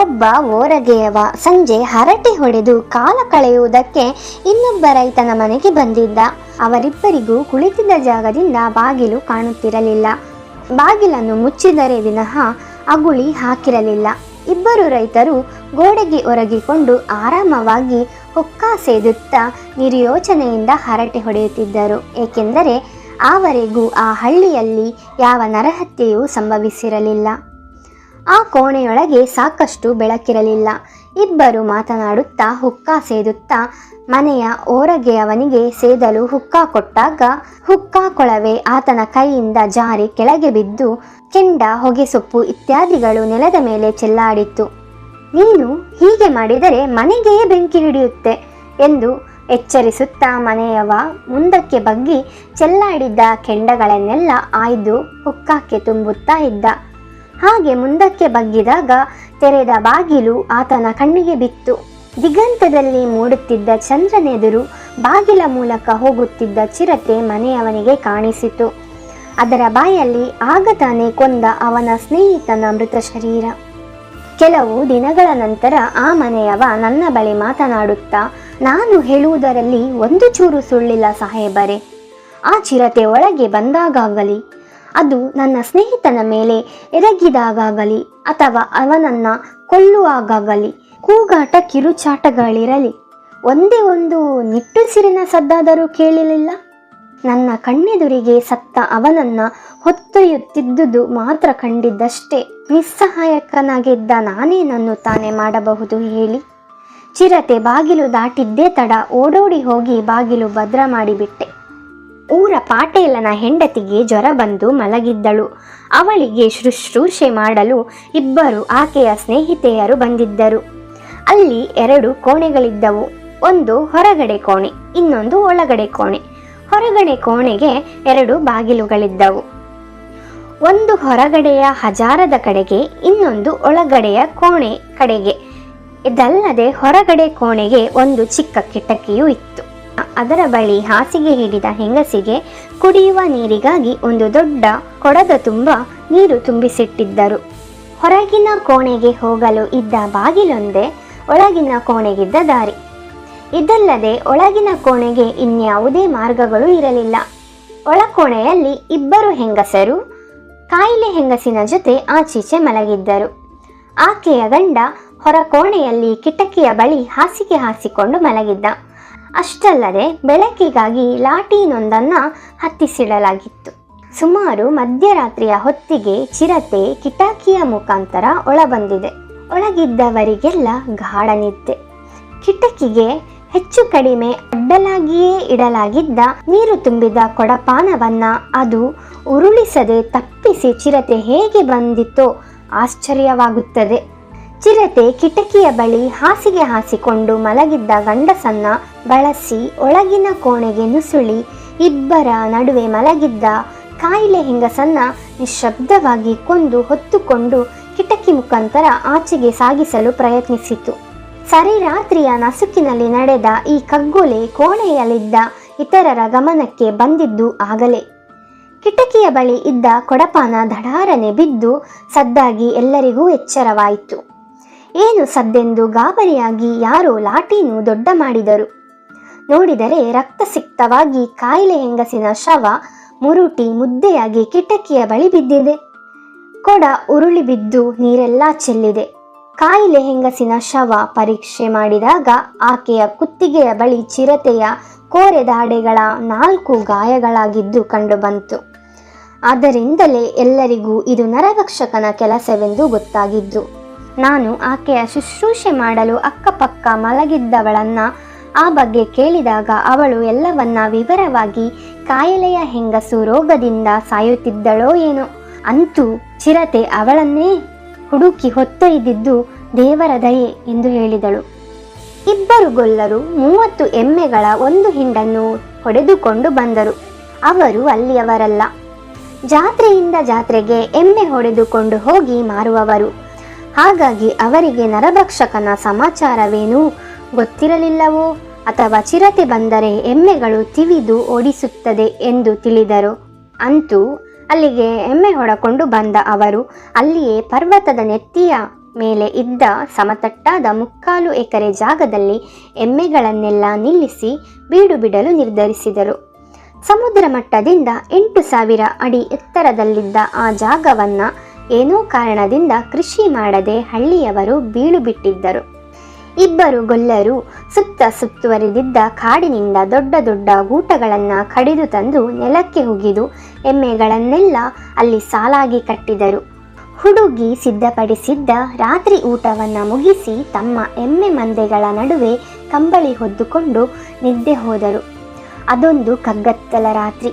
ಒಬ್ಬ ಓರಗೆಯವ ಸಂಜೆ ಹರಟೆ ಹೊಡೆದು ಕಾಲ ಕಳೆಯುವುದಕ್ಕೆ ಇನ್ನೊಬ್ಬ ರೈತನ ಮನೆಗೆ ಬಂದಿದ್ದ. ಅವರಿಬ್ಬರಿಗೂ ಕುಳಿತಿದ್ದ ಜಾಗದಿಂದ ಬಾಗಿಲು ಕಾಣುತ್ತಿರಲಿಲ್ಲ. ಬಾಗಿಲನ್ನು ಮುಚ್ಚಿದರೆ ವಿನಃ ಅಗುಳಿ ಹಾಕಿರಲಿಲ್ಲ. ಇಬ್ಬರು ರೈತರು ಗೋಡೆಗೆ ಒರಗಿಕೊಂಡು ಆರಾಮವಾಗಿ ಹುಕ್ಕ ಸೇದುತ್ತಾ ನಿರ್ಯೋಚನೆಯಿಂದ ಹರಟೆ ಹೊಡೆಯುತ್ತಿದ್ದರು. ಏಕೆಂದರೆ ಆವರೆಗೂ ಆ ಹಳ್ಳಿಯಲ್ಲಿ ಯಾವ ನರಹತ್ಯೆಯೂ ಸಂಭವಿಸಿರಲಿಲ್ಲ. ಆ ಕೋಣೆಯೊಳಗೆ ಸಾಕಷ್ಟು ಬೆಳಕಿರಲಿಲ್ಲ. ಇಬ್ಬರು ಮಾತನಾಡುತ್ತಾ ಹುಕ್ಕ ಸೇದುತ್ತಾ ಮನೆಯ ಓರಗೆಯವನಿಗೆ ಸೇದಲು ಹುಕ್ಕ ಕೊಟ್ಟಾಗ ಹುಕ್ಕ ಕೊಳವೆ ಆತನ ಕೈಯಿಂದ ಜಾರಿ ಕೆಳಗೆ ಬಿದ್ದು ಕೆಂಡ, ಹೊಗೆಸೊಪ್ಪು ಇತ್ಯಾದಿಗಳು ನೆಲದ ಮೇಲೆ ಚೆಲ್ಲಾಡಿತ್ತು. ನೀನು ಹೀಗೆ ಮಾಡಿದರೆ ಮನೆಗೆ ಬೆಂಕಿ ಹಿಡಿಯುತ್ತೆ ಎಂದು ಎಚ್ಚರಿಸುತ್ತಾ ಮನೆಯವ ಮುಂದಕ್ಕೆ ಬಗ್ಗಿ ಚೆಲ್ಲಾಡಿದ್ದ ಕೆಂಡಗಳನ್ನೆಲ್ಲ ಆಯ್ದು ಹುಕ್ಕಕ್ಕೆ ತುಂಬುತ್ತಾ ಇದ್ದ. ಹಾಗೆ ಮುಂದಕ್ಕೆ ಬಗ್ಗಿದಾಗ ತೆರೆದ ಬಾಗಿಲು ಆತನ ಕಣ್ಣಿಗೆ ಬಿತ್ತು. ದಿಗಂತದಲ್ಲಿ ಮೂಡುತ್ತಿದ್ದ ಚಂದ್ರನೆದುರು ಬಾಗಿಲ ಮೂಲಕ ಹೋಗುತ್ತಿದ್ದ ಚಿರತೆ ಮನೆಯವನಿಗೆ ಕಾಣಿಸಿತು. ಅದರ ಬಾಯಲ್ಲಿ ಆಗ ತಾನೇ ಕೊಂದ ಅವನ ಸ್ನೇಹಿತನ ಮೃತ ಶರೀರ. ಕೆಲವು ದಿನಗಳ ನಂತರ ಆ ಮನೆಯವ ನನ್ನ ಬಳಿ ಮಾತನಾಡುತ್ತಾ, ನಾನು ಹೇಳುವುದರಲ್ಲಿ ಒಂದು ಚೂರು ಸುಳ್ಳಿಲ್ಲ ಸಾಹೇಬರೇ. ಆ ಚಿರತೆ ಒಳಗೆ ಬಂದಾಗಲಿ, ಅದು ನನ್ನ ಸ್ನೇಹಿತನ ಮೇಲೆ ಎರಗಿದಾಗಲಿ ಅಥವಾ ಅವನನ್ನು ಕೊಲ್ಲುವಾಗಲಿ ಕೂಗಾಟ ಕಿರುಚಾಟಗಳಿರಲಿ ಒಂದೇ ಒಂದು ನಿಟ್ಟುಸಿರಿನ ಸದ್ದಾದರೂ ಕೇಳಲಿಲ್ಲ. ನನ್ನ ಕಣ್ಣೆದುರಿಗೆ ಸತ್ತ ಅವನನ್ನು ಹೊತ್ತೊಯ್ಯುತ್ತಿದ್ದುದು ಮಾತ್ರ ಕಂಡಿದ್ದಷ್ಟೇ. ನಿಸ್ಸಹಾಯಕನಾಗಿದ್ದ ನಾನೇನನ್ನು ತಾನೇ ಮಾಡಬಹುದು ಹೇಳಿ. ಚಿರತೆ ಬಾಗಿಲು ದಾಟಿದ್ದೇ ತಡ ಓಡೋಡಿ ಹೋಗಿ ಬಾಗಿಲು ಭದ್ರ ಮಾಡಿಬಿಟ್ಟೆ. ಊರ ಪಾಟೇಲನ ಹೆಂಡತಿಗೆ ಜ್ವರ ಬಂದು ಮಲಗಿದ್ದಳು. ಅವಳಿಗೆ ಶುಶ್ರೂಷೆ ಮಾಡಲು ಇಬ್ಬರು ಆಕೆಯ ಸ್ನೇಹಿತೆಯರು ಬಂದಿದ್ದರು. ಅಲ್ಲಿ 2 ಕೋಣೆಗಳಿದ್ದವು. ಒಂದು ಹೊರಗಡೆ ಕೋಣೆ, ಇನ್ನೊಂದು ಒಳಗಡೆ ಕೋಣೆ. ಹೊರಗಡೆ ಕೋಣೆಗೆ 2 ಬಾಗಿಲುಗಳಿದ್ದವು. ಒಂದು ಹೊರಗಡೆಯ ಹಜಾರದ ಕಡೆಗೆ, ಇನ್ನೊಂದು ಒಳಗಡೆಯ ಕೋಣೆ ಕಡೆಗೆ. ಇದಲ್ಲದೆ ಹೊರಗಡೆ ಕೋಣೆಗೆ ಒಂದು ಚಿಕ್ಕ ಕಿಟಕಿಯೂ ಇತ್ತು. ಅದರ ಬಳಿ ಹಾಸಿಗೆ ಹಿಡಿದ ಹೆಂಗಸಿಗೆ ಕುಡಿಯುವ ನೀರಿಗಾಗಿ ಒಂದು ದೊಡ್ಡ ಕೊಡದ ತುಂಬ ನೀರು ತುಂಬಿಸಿಟ್ಟಿದ್ದರು. ಹೊರಗಿನ ಕೋಣೆಗೆ ಹೋಗಲು ಇದ್ದ ಬಾಗಿಲೊಂದೇ ಒಳಗಿನ ಕೋಣೆಗಿದ್ದ ದಾರಿ. ಇದಲ್ಲದೆ ಒಳಗಿನ ಕೋಣೆಗೆ ಇನ್ಯಾವುದೇ ಮಾರ್ಗಗಳು ಇರಲಿಲ್ಲ. ಒಳಕೋಣೆಯಲ್ಲಿ ಇಬ್ಬರು ಹೆಂಗಸರು ಕಾಯಿಲೆ ಹೆಂಗಸಿನ ಜೊತೆ ಆಚೀಚೆ ಮಲಗಿದ್ದರು. ಆಕೆಯ ಗಂಡ ಹೊರ ಕೋಣೆಯಲ್ಲಿ ಕಿಟಕಿಯ ಬಳಿ ಹಾಸಿಗೆ ಹಾಸಿಕೊಂಡು ಮಲಗಿದ್ದ. ಅಷ್ಟಲ್ಲದೆ ಬೆಳಕಿಗಾಗಿ ಲಾಟೀನೊಂದನ್ನು ಹತ್ತಿಸಿಡಲಾಗಿತ್ತು. ಸುಮಾರು ಮಧ್ಯರಾತ್ರಿಯ ಹೊತ್ತಿಗೆ ಚಿರತೆ ಕಿಟಕಿಯ ಮುಖಾಂತರ ಒಳಬಂದಿದೆ. ಒಳಗಿದ್ದವರಿಗೆಲ್ಲ ಗಾಢ ನಿದ್ದೆ. ಕಿಟಕಿಗೆ ಹೆಚ್ಚು ಕಡಿಮೆ ಅಡ್ಡಲಾಗಿಯೇ ಇಡಲಾಗಿದ್ದ ನೀರು ತುಂಬಿದ ಕೊಡಪಾನವನ್ನ ಅದು ಉರುಳಿಸದೆ ತಪ್ಪಿಸಿ ಚಿರತೆ ಹೇಗೆ ಬಂದಿತೋ ಆಶ್ಚರ್ಯವಾಗುತ್ತದೆ. ಚಿರತೆ ಕಿಟಕಿಯ ಬಳಿ ಹಾಸಿಗೆ ಹಾಸಿಕೊಂಡು ಮಲಗಿದ್ದ ಗಂಡಸನ್ನ ಬಳಸಿ ಒಳಗಿನ ಕೋಣೆಗೆ ನುಸುಳಿ ಇಬ್ಬರ ನಡುವೆ ಮಲಗಿದ್ದ ಕಾಯಿಲೆ ಹೆಂಗಸನ್ನ ನಿಶ್ಶಬ್ದವಾಗಿ ಕೊಂದು ಹೊತ್ತುಕೊಂಡು ಕಿಟಕಿ ಮುಖಾಂತರ ಆಚೆಗೆ ಸಾಗಿಸಲು ಪ್ರಯತ್ನಿಸಿತು. ಸರಿರಾತ್ರಿಯ ನಸುಕಿನಲ್ಲಿ ನಡೆದ ಈ ಕಗ್ಗೊಲೆ ಕೋಣೆಯಲ್ಲಿದ್ದ ಇತರರ ಗಮನಕ್ಕೆ ಬಂದಿದ್ದು ಆಗಲೇ. ಕಿಟಕಿಯ ಬಳಿ ಇದ್ದ ಕೊಡಪಾನ ಧಡಾರನೆ ಬಿದ್ದು ಸದ್ದಾಗಿ ಎಲ್ಲರಿಗೂ ಎಚ್ಚರವಾಯಿತು. ಏನು ಸದ್ದೆಂದು ಗಾಬರಿಯಾಗಿ ಯಾರೋ ಲಾಟೀನು ದೊಡ್ಡ ಮಾಡಿದರು. ನೋಡಿದರೆ ರಕ್ತಸಿಕ್ತವಾಗಿ ಕಾಯಿಲೆ ಹೆಂಗಸಿನ ಶವ ಮುರುಟಿ ಮುದ್ದೆಯಾಗಿ ಕಿಟಕಿಯ ಬಳಿ ಬಿದ್ದಿದೆ. ಕೊಡ ಉರುಳಿ ಬಿದ್ದು ನೀರೆಲ್ಲ ಚೆಲ್ಲಿದೆ. ಕಾಯಿಲೆ ಹೆಂಗಸಿನ ಶವ ಪರೀಕ್ಷೆ ಮಾಡಿದಾಗ ಆಕೆಯ ಕುತ್ತಿಗೆಯ ಬಳಿ ಚಿರತೆಯ ಕೋರೆದಾಡೆಗಳ 4 ಗಾಯಗಳಾಗಿದ್ದು ಕಂಡುಬಂತು. ಆದ್ದರಿಂದಲೇ ಎಲ್ಲರಿಗೂ ಇದು ನರಭಕ್ಷಕನ ಕೆಲಸವೆಂದು ಗೊತ್ತಾಗಿದ್ದು. ನಾನು ಆಕೆಯ ಶುಶ್ರೂಷೆ ಮಾಡಲು ಅಕ್ಕಪಕ್ಕ ಮಲಗಿದ್ದವಳನ್ನ ಆ ಬಗ್ಗೆ ಕೇಳಿದಾಗ ಅವಳು ಎಲ್ಲವನ್ನ ವಿವರವಾಗಿ ಕಾಯಿಲೆಯ ಹೆಂಗಸು ರೋಗದಿಂದ ಸಾಯುತ್ತಿದ್ದಳೋ ಏನೋ, ಅಂತೂ ಚಿರತೆ ಅವಳನ್ನೇ ಹುಡುಕಿ ಹೊತ್ತೊಯ್ದಿದ್ದು ದೇವರ ದಯೆ ಎಂದು ಹೇಳಿದಳು. ಇಬ್ಬರು ಗೊಲ್ಲರು 30 ಎಮ್ಮೆಗಳ ಒಂದು ಹಿಂಡನ್ನು ಹೊಡೆದುಕೊಂಡು ಬಂದರು. ಅವರು ಅಲ್ಲಿಯವರಲ್ಲ. ಜಾತ್ರೆಯಿಂದ ಜಾತ್ರೆಗೆ ಎಮ್ಮೆ ಹೊಡೆದುಕೊಂಡು ಹೋಗಿ ಮಾರುವವರು. ಹಾಗಾಗಿ ಅವರಿಗೆ ನರಭಕ್ಷಕನ ಸಮಾಚಾರವೇನೂ ಗೊತ್ತಿರಲಿಲ್ಲವೋ ಅಥವಾ ಚಿರತೆ ಬಂದರೆ ಎಮ್ಮೆಗಳು ತಿವಿದು ಓಡಿಸುತ್ತದೆ ಎಂದು ತಿಳಿದರು. ಅಂತೂ ಅಲ್ಲಿಗೆ ಎಮ್ಮೆ ಹೊಡಕೊಂಡು ಬಂದ ಅವರು ಅಲ್ಲಿಯೇ ಪರ್ವತದ ನೆತ್ತಿಯ ಮೇಲೆ ಇದ್ದ ಸಮತಟ್ಟಾದ 3/4 ಎಕರೆ ಜಾಗದಲ್ಲಿ ಎಮ್ಮೆಗಳನ್ನೆಲ್ಲ ನಿಲ್ಲಿಸಿ ಬೀಡು ಬಿಡಲು ನಿರ್ಧರಿಸಿದರು. ಸಮುದ್ರ ಮಟ್ಟದಿಂದ 8,000 ಅಡಿ ಎತ್ತರದಲ್ಲಿದ್ದ ಆ ಜಾಗವನ್ನು ಏನೋ ಕಾರಣದಿಂದ ಕೃಷಿ ಮಾಡದೆ ಹಳ್ಳಿಯವರು ಬೀಳು ಬಿಟ್ಟಿದ್ದರು. ಇಬ್ಬರು ಗೊಲ್ಲರು ಸುತ್ತುವರಿದಿದ್ದ ಕಾಡಿನಿಂದ ದೊಡ್ಡ ದೊಡ್ಡ ಗೂಟಗಳನ್ನು ಕಡಿದು ತಂದು ನೆಲಕ್ಕೆ ಹುಗಿದು ಎಮ್ಮೆಗಳನ್ನೆಲ್ಲ ಅಲ್ಲಿ ಸಾಲಾಗಿ ಕಟ್ಟಿದರು. ಹುಡುಗಿ ಸಿದ್ಧಪಡಿಸಿದ್ದ ರಾತ್ರಿ ಊಟವನ್ನು ಮುಗಿಸಿ ತಮ್ಮ ಎಮ್ಮೆ ಮಂದೆಗಳ ನಡುವೆ ಕಂಬಳಿ ಹೊದ್ದುಕೊಂಡು ನಿದ್ದೆ ಹೋದರು. ಅದೊಂದು ಕಗ್ಗತ್ತಲ ರಾತ್ರಿ.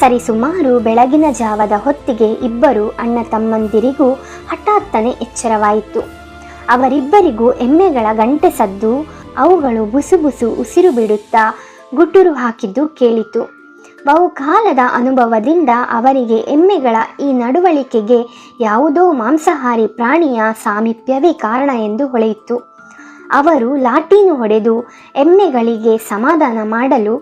ಸರಿಸುಮಾರು ಬೆಳಗಿನ ಜಾವದ ಹೊತ್ತಿಗೆ ಇಬ್ಬರು ಅಣ್ಣ ತಮ್ಮಂದಿರಿಗೂ ಹಠಾತ್ತನೆ ಎಚ್ಚರವಾಯಿತು. ಅವರಿಬ್ಬರಿಗೂ ಎಮ್ಮೆಗಳ ಗಂಟೆ ಸದ್ದು, ಅವುಗಳು ಬುಸು ಬುಸು ಉಸಿರು ಬಿಡುತ್ತಾ ಗುಟುರು ಹಾಕಿದ್ದು ಕೇಳಿತು. ಬಹುಕಾಲದ ಅನುಭವದಿಂದ ಅವರಿಗೆ ಎಮ್ಮೆಗಳ ಈ ನಡವಳಿಕೆಗೆ ಯಾವುದೋ ಮಾಂಸಾಹಾರಿ ಪ್ರಾಣಿಯ ಸಾಮೀಪ್ಯವೇ ಕಾರಣ ಎಂದು ಹೊಳೆಯಿತು. ಅವರು ಲಾಟೀನು ಹೊಡೆದು ಎಮ್ಮೆಗಳಿಗೆ ಸಮಾಧಾನ ಮಾಡಲು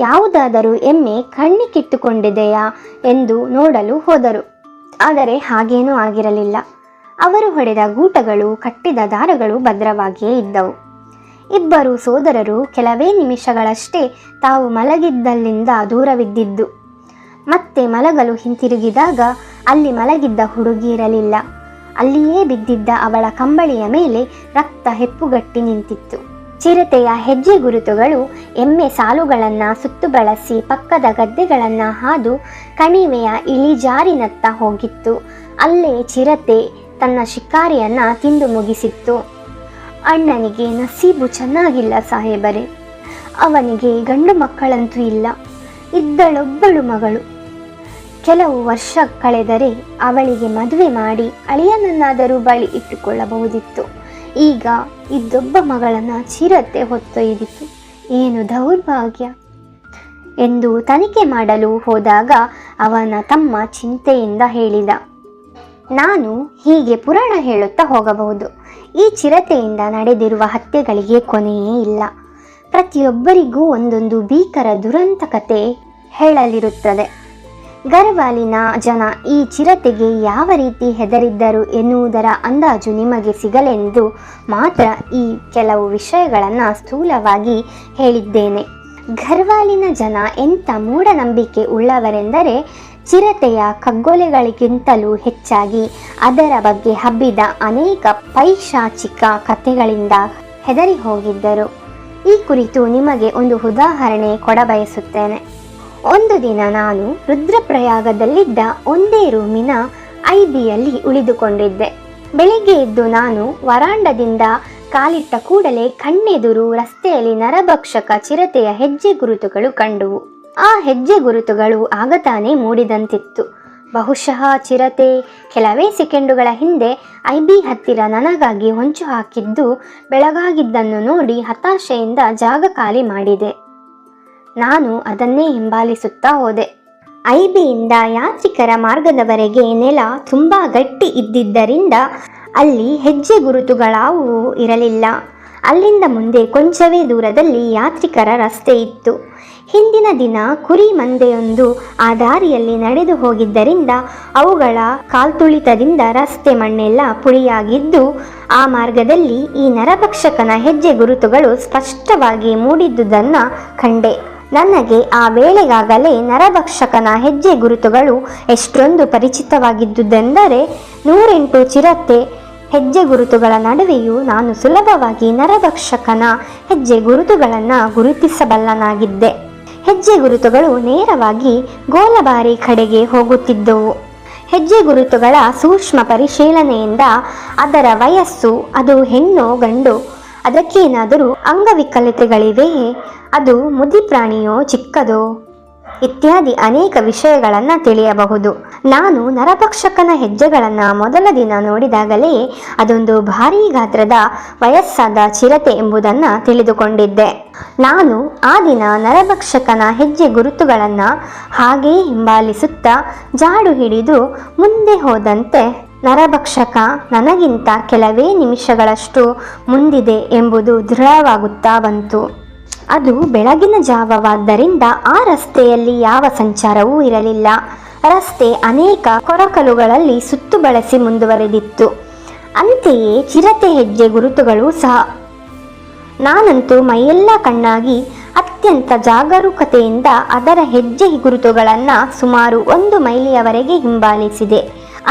ಯಾವುದಾದರೂ ಎಮ್ಮೆ ಕಣ್ಣಿಕಿಟ್ಟುಕೊಂಡಿದೆಯಾ ಎಂದು ನೋಡಲು ಹೋದರು. ಆದರೆ ಹಾಗೇನೂ ಆಗಿರಲಿಲ್ಲ. ಅವರು ಹೊಡೆದ ಗೂಟಗಳು, ಕಟ್ಟಿದ ದಾರಗಳು ಭದ್ರವಾಗಿಯೇ ಇದ್ದವು. ಇಬ್ಬರು ಸೋದರರು ಕೆಲವೇ ನಿಮಿಷಗಳಷ್ಟೇ ತಾವು ಮಲಗಿದ್ದಲ್ಲಿಂದ ದೂರವಿದ್ದಿದ್ದು. ಮತ್ತೆ ಮಲಗಲು ಹಿಂತಿರುಗಿದಾಗ ಅಲ್ಲಿ ಮಲಗಿದ್ದ ಹುಡುಗಿ ಇರಲಿಲ್ಲ. ಅಲ್ಲಿಯೇ ಬಿದ್ದಿದ್ದ ಅವಳ ಕಂಬಳಿಯ ಮೇಲೆ ರಕ್ತ ಹೆಪ್ಪುಗಟ್ಟಿ ನಿಂತಿತ್ತು. ಚಿರತೆಯ ಹೆಜ್ಜೆ ಗುರುತುಗಳು ಎಮ್ಮೆ ಸಾಲುಗಳನ್ನು ಸುತ್ತು ಬಳಸಿ ಪಕ್ಕದ ಗದ್ದೆಗಳನ್ನು ಹಾದು ಕಣಿವೆಯ ಇಳಿಜಾರಿನತ್ತ ಹೋಗಿತ್ತು. ಅಲ್ಲೇ ಚಿರತೆ ತನ್ನ ಶಿಕಾರಿಯನ್ನು ತಿಂದು ಮುಗಿಸಿತ್ತು. ಅಣ್ಣನಿಗೆ ನಸೀಬು ಚೆನ್ನಾಗಿಲ್ಲ ಸಾಹೇಬರೇ. ಅವನಿಗೆ ಗಂಡು ಮಕ್ಕಳಂತೂ ಇಲ್ಲ. ಇದ್ದಳೊಬ್ಬಳು ಮಗಳು. ಕೆಲವು ವರ್ಷ ಕಳೆದರೆ ಅವಳಿಗೆ ಮದುವೆ ಮಾಡಿ ಅಳಿಯನನ್ನಾದರೂ ಬಳಿ ಇಟ್ಟುಕೊಳ್ಳಬಹುದಿತ್ತು. ಈಗ ಇದ್ದೊಬ್ಬ ಮಗಳನ್ನು ಚಿರತೆ ಹೊತ್ತೊಯ್ದಿತ್ತು. ಏನು ದೌರ್ಭಾಗ್ಯ ಎಂದು ತನಿಖೆ ಮಾಡಲು ಹೋದಾಗ ಅವನ ತಮ್ಮ ಚಿಂತೆಯಿಂದ ಹೇಳಿದ. ನಾನು ಹೀಗೆ ಪುರಾಣ ಹೇಳುತ್ತಾ ಹೋಗಬಹುದು. ಈ ಚಿರತೆಯಿಂದ ನಡೆದಿರುವ ಹತ್ಯೆಗಳಿಗೆ ಕೊನೆಯೇ ಇಲ್ಲ. ಪ್ರತಿಯೊಬ್ಬರಿಗೂ ಒಂದೊಂದು ಭೀಕರ ದುರಂತ ಕತೆ ಹೇಳಲಿರುತ್ತದೆ. ಗರ್ವಾಲಿನ ಜನ ಈ ಚಿರತೆಗೆ ಯಾವ ರೀತಿ ಹೆದರಿದ್ದರು ಎನ್ನುವುದರ ಅಂದಾಜು ನಿಮಗೆ ಸಿಗಲೆಂದು ಮಾತ್ರ ಈ ಕೆಲವು ವಿಷಯಗಳನ್ನು ಸ್ಥೂಲವಾಗಿ ಹೇಳಿದ್ದೇನೆ. ಗರ್ವಾಲಿನ ಜನ ಎಂಥ ಮೂಢನಂಬಿಕೆ ಉಳ್ಳವರೆಂದರೆ ಚಿರತೆಯ ಕಗ್ಗೊಲೆಗಳಿಗಿಂತಲೂ ಹೆಚ್ಚಾಗಿ ಅದರ ಬಗ್ಗೆ ಹಬ್ಬಿದ ಅನೇಕ ಪೈಶಾಚಿಕ ಕಥೆಗಳಿಂದ ಹೆದರಿ ಹೋಗಿದ್ದರು. ಈ ಕುರಿತು ನಿಮಗೆ ಒಂದು ಉದಾಹರಣೆ ಕೊಡಬಯಸುತ್ತೇನೆ. ಒಂದು ದಿನ ನಾನು ರುದ್ರಪ್ರಯಾಗದಲ್ಲಿದ್ದ ಒಂದೇ ರೂಮಿನ ಐಬಿಯಲ್ಲಿ ಉಳಿದುಕೊಂಡಿದ್ದೆ. ಬೆಳಿಗ್ಗೆ ಎದ್ದು ನಾನು ವರಾಂಡದಿಂದ ಕಾಲಿಟ್ಟ ಕೂಡಲೇ ಕಣ್ಣೆದುರು ರಸ್ತೆಯಲ್ಲಿ ನರಭಕ್ಷಕ ಚಿರತೆಯ ಹೆಜ್ಜೆ ಗುರುತುಗಳು ಕಂಡುವು. ಆ ಹೆಜ್ಜೆ ಗುರುತುಗಳು ಆಗ ತಾನೇ ಮೂಡಿದಂತಿತ್ತು. ಬಹುಶಃ ಚಿರತೆ ಕೆಲವೇ ಸೆಕೆಂಡುಗಳ ಹಿಂದೆ ಐಬಿ ಹತ್ತಿರ ನನಗಾಗಿ ಹೊಂಚು ಹಾಕಿದ್ದು ಬೆಳಗಾಗಿದ್ದನ್ನು ನೋಡಿ ಹತಾಶೆಯಿಂದ ಜಾಗ ಖಾಲಿ ಮಾಡಿದೆ. ನಾನು ಅದನ್ನೇ ಹಿಂಬಾಲಿಸುತ್ತಾ ಹೋದೆ. ಐಬಿಯಿಂದ ಯಾತ್ರಿಕರ ಮಾರ್ಗದವರೆಗೆ ನೆಲ ತುಂಬ ಗಟ್ಟಿ ಇದ್ದಿದ್ದರಿಂದ ಅಲ್ಲಿ ಹೆಜ್ಜೆ ಗುರುತುಗಳಾವುವೂ ಇರಲಿಲ್ಲ. ಅಲ್ಲಿಂದ ಮುಂದೆ ಕೊಂಚವೇ ದೂರದಲ್ಲಿ ಯಾತ್ರಿಕರ ರಸ್ತೆ ಇತ್ತು. ಹಿಂದಿನ ದಿನ ಕುರಿ ಮಂದೆಯೊಂದು ಆ ದಾರಿಯಲ್ಲಿ ನಡೆದು ಹೋಗಿದ್ದರಿಂದ ಅವುಗಳ ಕಾಲ್ತುಳಿತದಿಂದ ರಸ್ತೆ ಮಣ್ಣೆಲ್ಲ ಪುಡಿಯಾಗಿದ್ದು ಆ ಮಾರ್ಗದಲ್ಲಿ ಈ ನರಭಕ್ಷಕನ ಹೆಜ್ಜೆ ಗುರುತುಗಳು ಸ್ಪಷ್ಟವಾಗಿ ಮೂಡಿದ್ದುದನ್ನು ಕಂಡೆ. ನನಗೆ ಆ ವೇಳೆಗಾಗಲೇ ನರಭಕ್ಷಕನ ಹೆಜ್ಜೆ ಗುರುತುಗಳು ಎಷ್ಟೊಂದು ಪರಿಚಿತವಾಗಿದ್ದುದೆಂದರೆ 108 ಚಿರತೆ ಹೆಜ್ಜೆ ಗುರುತುಗಳ ನಡುವೆಯೂ ನಾನು ಸುಲಭವಾಗಿ ನರಭಕ್ಷಕನ ಹೆಜ್ಜೆ ಗುರುತುಗಳನ್ನು ಗುರುತಿಸಬಲ್ಲನಾಗಿದ್ದೆ. ಹೆಜ್ಜೆ ಗುರುತುಗಳು ನೇರವಾಗಿ ಗೋಲಬಾರಿ ಕಡೆಗೆ ಹೋಗುತ್ತಿದ್ದವು. ಹೆಜ್ಜೆ ಗುರುತುಗಳ ಸೂಕ್ಷ್ಮ ಪರಿಶೀಲನೆಯಿಂದ ಅದರ ವಯಸ್ಸು, ಅದು ಹೆಣ್ಣೋ ಗಂಡು, ಅದಕ್ಕೇನಾದರೂ ಅಂಗವಿಕಲತೆಗಳಿವೆಯೇ, ಅದು ಮುದಿ ಪ್ರಾಣಿಯೋ ಚಿಕ್ಕದೋ ಇತ್ಯಾದಿ ಅನೇಕ ವಿಷಯಗಳನ್ನು ತಿಳಿಯಬಹುದು. ನಾನು ನರಭಕ್ಷಕನ ಹೆಜ್ಜೆಗಳನ್ನು ಮೊದಲ ದಿನ ನೋಡಿದಾಗಲೇ ಅದೊಂದು ಭಾರೀ ಗಾತ್ರದ ವಯಸ್ಸಾದ ಚಿರತೆ ಎಂಬುದನ್ನು ತಿಳಿದುಕೊಂಡಿದ್ದೆ. ನಾನು ಆ ದಿನ ನರಭಕ್ಷಕನ ಹೆಜ್ಜೆ ಗುರುತುಗಳನ್ನು ಹಾಗೇ ಹಿಂಬಾಲಿಸುತ್ತಾ ಜಾಡು ಹಿಡಿದು ಮುಂದೆ ಹೋದಂತೆ ನರಭಕ್ಷಕ ನನಗಿಂತ ಕೆಲವೇ ನಿಮಿಷಗಳಷ್ಟು ಮುಂದಿದೆ ಎಂಬುದು ದೃಢವಾಗುತ್ತಾ ಬಂತು. ಅದು ಬೆಳಗಿನ ಜಾವವಾದ್ದರಿಂದ ಆ ರಸ್ತೆಯಲ್ಲಿ ಯಾವ ಸಂಚಾರವೂ ಇರಲಿಲ್ಲ. ರಸ್ತೆ ಅನೇಕ ಕೊರಕಲುಗಳಲ್ಲಿ ಸುತ್ತು ಬಳಸಿ ಮುಂದುವರೆದಿತ್ತು. ಅಂತೆಯೇ ಚಿರತೆ ಹೆಜ್ಜೆ ಗುರುತುಗಳು ಸಹ. ನಾನಂತೂ ಮೈಯೆಲ್ಲ ಕಣ್ಣಾಗಿ ಅತ್ಯಂತ ಜಾಗರೂಕತೆಯಿಂದ ಅದರ ಹೆಜ್ಜೆ ಗುರುತುಗಳನ್ನು ಸುಮಾರು 1 ಮೈಲಿಯವರೆಗೆ ಹಿಂಬಾಲಿಸಿದೆ.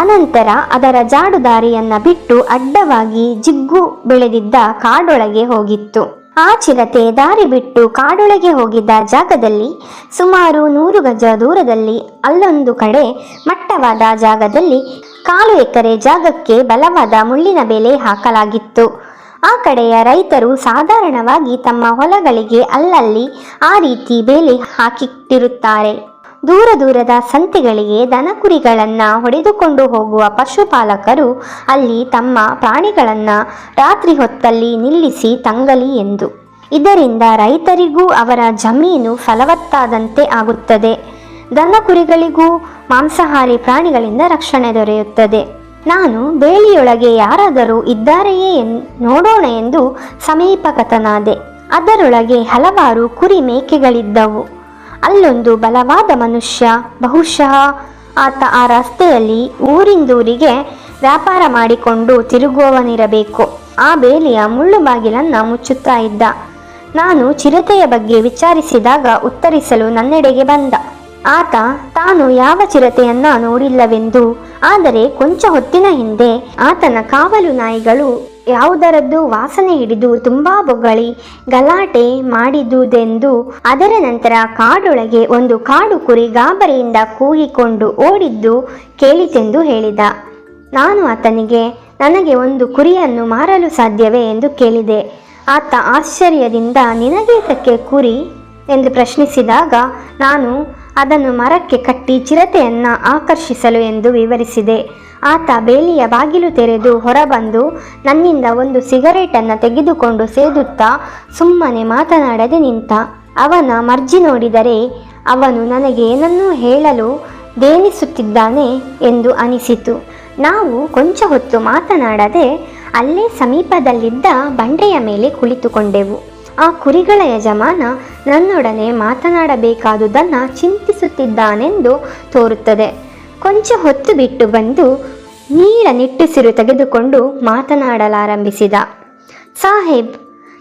ಅನಂತರ ಅದರ ಜಾಡುದಾರಿಯನ್ನು ಬಿಟ್ಟು ಅಡ್ಡವಾಗಿ ಜಿಗ್ಗು ಬೆಳೆದಿದ್ದ ಕಾಡೊಳಗೆ ಹೋಗಿತ್ತು. ಆ ಚಿರತೆ ದಾರಿ ಬಿಟ್ಟು ಕಾಡೊಳಗೆ ಹೋಗಿದ್ದ ಜಾಗದಲ್ಲಿ ಸುಮಾರು 100 ಗಜ ದೂರದಲ್ಲಿ ಅಲ್ಲೊಂದು ಕಡೆ ಮಟ್ಟವಾದ ಜಾಗದಲ್ಲಿ 1/4 ಎಕರೆ ಜಾಗಕ್ಕೆ ಬಲವಾದ ಮುಳ್ಳಿನ ಬೇಲಿ ಹಾಕಲಾಗಿತ್ತು. ಆ ಕಡೆಯ ರೈತರು ಸಾಧಾರಣವಾಗಿ ತಮ್ಮ ಹೊಲಗಳಿಗೆ ಅಲ್ಲಲ್ಲಿ ಆ ರೀತಿ ಬೇಲಿ ಹಾಕಿಟ್ಟಿರುತ್ತಾರೆ. ದೂರ ದೂರದ ಸಂತೆಗಳಿಗೆ ದನಕುರಿಗಳನ್ನು ಹೊಡೆದುಕೊಂಡು ಹೋಗುವ ಪಶುಪಾಲಕರು ಅಲ್ಲಿ ತಮ್ಮ ಪ್ರಾಣಿಗಳನ್ನು ರಾತ್ರಿ ಹೊತ್ತಲ್ಲಿ ನಿಲ್ಲಿಸಿ ತಂಗಲಿ ಎಂದು. ಇದರಿಂದ ರೈತರಿಗೂ ಅವರ ಜಮೀನು ಫಲವತ್ತಾದಂತೆ ಆಗುತ್ತದೆ. ದನಕುರಿಗಳಿಗೂ ಮಾಂಸಾಹಾರಿ ಪ್ರಾಣಿಗಳಿಂದ ರಕ್ಷಣೆ ದೊರೆಯುತ್ತದೆ. ನಾನು ಬೇಲಿಯೊಳಗೆ ಯಾರಾದರೂ ಇದ್ದಾರೆಯೇ ನೋಡೋಣ ಎಂದು ಸಮೀಪಗತನಾದೆ. ಅದರೊಳಗೆ ಹಲವಾರು ಕುರಿ ಮೇಕೆಗಳಿದ್ದವು. ಅಲ್ಲೊಂದು ಬಲವಾದ ಮನುಷ್ಯ, ಬಹುಶಃ ಆತ ಆ ರಸ್ತೆಯಲ್ಲಿ ಊರಿಂದೂರಿಗೆ ವ್ಯಾಪಾರ ಮಾಡಿಕೊಂಡು ತಿರುಗುವವನಿರಬೇಕು, ಆ ಬೇಲಿಯ ಮುಳ್ಳು ಬಾಗಿಲನ್ನು ಮುಚ್ಚುತ್ತಾ ಇದ್ದ. ನಾನು ಚಿರತೆಯ ಬಗ್ಗೆ ವಿಚಾರಿಸಿದಾಗ ಉತ್ತರಿಸಲು ನನ್ನೆಡೆಗೆ ಬಂದ. ಆತ ತಾನು ಯಾವ ಚಿರತೆಯನ್ನ ನೋಡಿಲ್ಲವೆಂದು, ಆದರೆ ಕೊಂಚ ಹೊತ್ತಿನ ಹಿಂದೆ ಆತನ ಕಾವಲು ನಾಯಿಗಳು ಯಾವುದರದ್ದು ವಾಸನೆ ಹಿಡಿದು ತುಂಬಾ ಬೊಗಳಿ ಗಲಾಟೆ ಮಾಡಿದುದೆಂದು, ಅದರ ನಂತರ ಕಾಡೊಳಗೆ ಒಂದು ಕಾಡು ಕುರಿ ಗಾಬರಿಯಿಂದ ಕೂಗಿಕೊಂಡು ಓಡಿದ್ದು ಕೇಳಿತೆಂದು ಹೇಳಿದ. ನಾನು ಆತನಿಗೆ ನನಗೆ ಒಂದು ಕುರಿಯನ್ನು ಮಾರಲು ಸಾಧ್ಯವೇ ಎಂದು ಕೇಳಿದೆ. ಆತ ಆಶ್ಚರ್ಯದಿಂದ ನಿನಗೇತಕ್ಕೆ ಕುರಿ ಎಂದು ಪ್ರಶ್ನಿಸಿದಾಗ ನಾನು ಅದನ್ನು ಮರಕ್ಕೆ ಕಟ್ಟಿ ಚಿರತೆಯನ್ನು ಆಕರ್ಷಿಸಲು ಎಂದು ವಿವರಿಸಿದೆ. ಆತ ಬೇಲಿಯ ಬಾಗಿಲು ತೆರೆದು ಹೊರಬಂದು ನನ್ನಿಂದ ಒಂದು ಸಿಗರೇಟನ್ನು ತೆಗೆದುಕೊಂಡು ಸೇದುತ್ತಾ ಸುಮ್ಮನೆ ಮಾತನಾಡದೆ ನಿಂತ. ಅವನ ಮರ್ಜಿ ನೋಡಿದರೆ ಅವನು ನನಗೆ ಏನನ್ನೂ ಹೇಳಲು ದೇನಿಸುತ್ತಿದ್ದಾನೆ ಎಂದು ಅನಿಸಿತು. ನಾವು ಕೊಂಚ ಹೊತ್ತು ಮಾತನಾಡದೆ ಅಲ್ಲೇ ಸಮೀಪದಲ್ಲಿದ್ದ ಬಂಡೆಯ ಮೇಲೆ ಕುಳಿತುಕೊಂಡೆವು. ಆ ಕುರಿಗಳ ಯಜಮಾನ ನನ್ನೊಡನೆ ಮಾತನಾಡಬೇಕಾದುದನ್ನು ಚಿಂತಿಸುತ್ತಿದ್ದಾನೆಂದು ತೋರುತ್ತದೆ. ಕೊಂಚ ಹೊತ್ತು ಬಿಟ್ಟು ಬಂದು ನೀಳ ನಿಟ್ಟುಸಿರು ತೆಗೆದುಕೊಂಡು ಮಾತನಾಡಲಾರಂಭಿಸಿದ. ಸಾಹೇಬ್,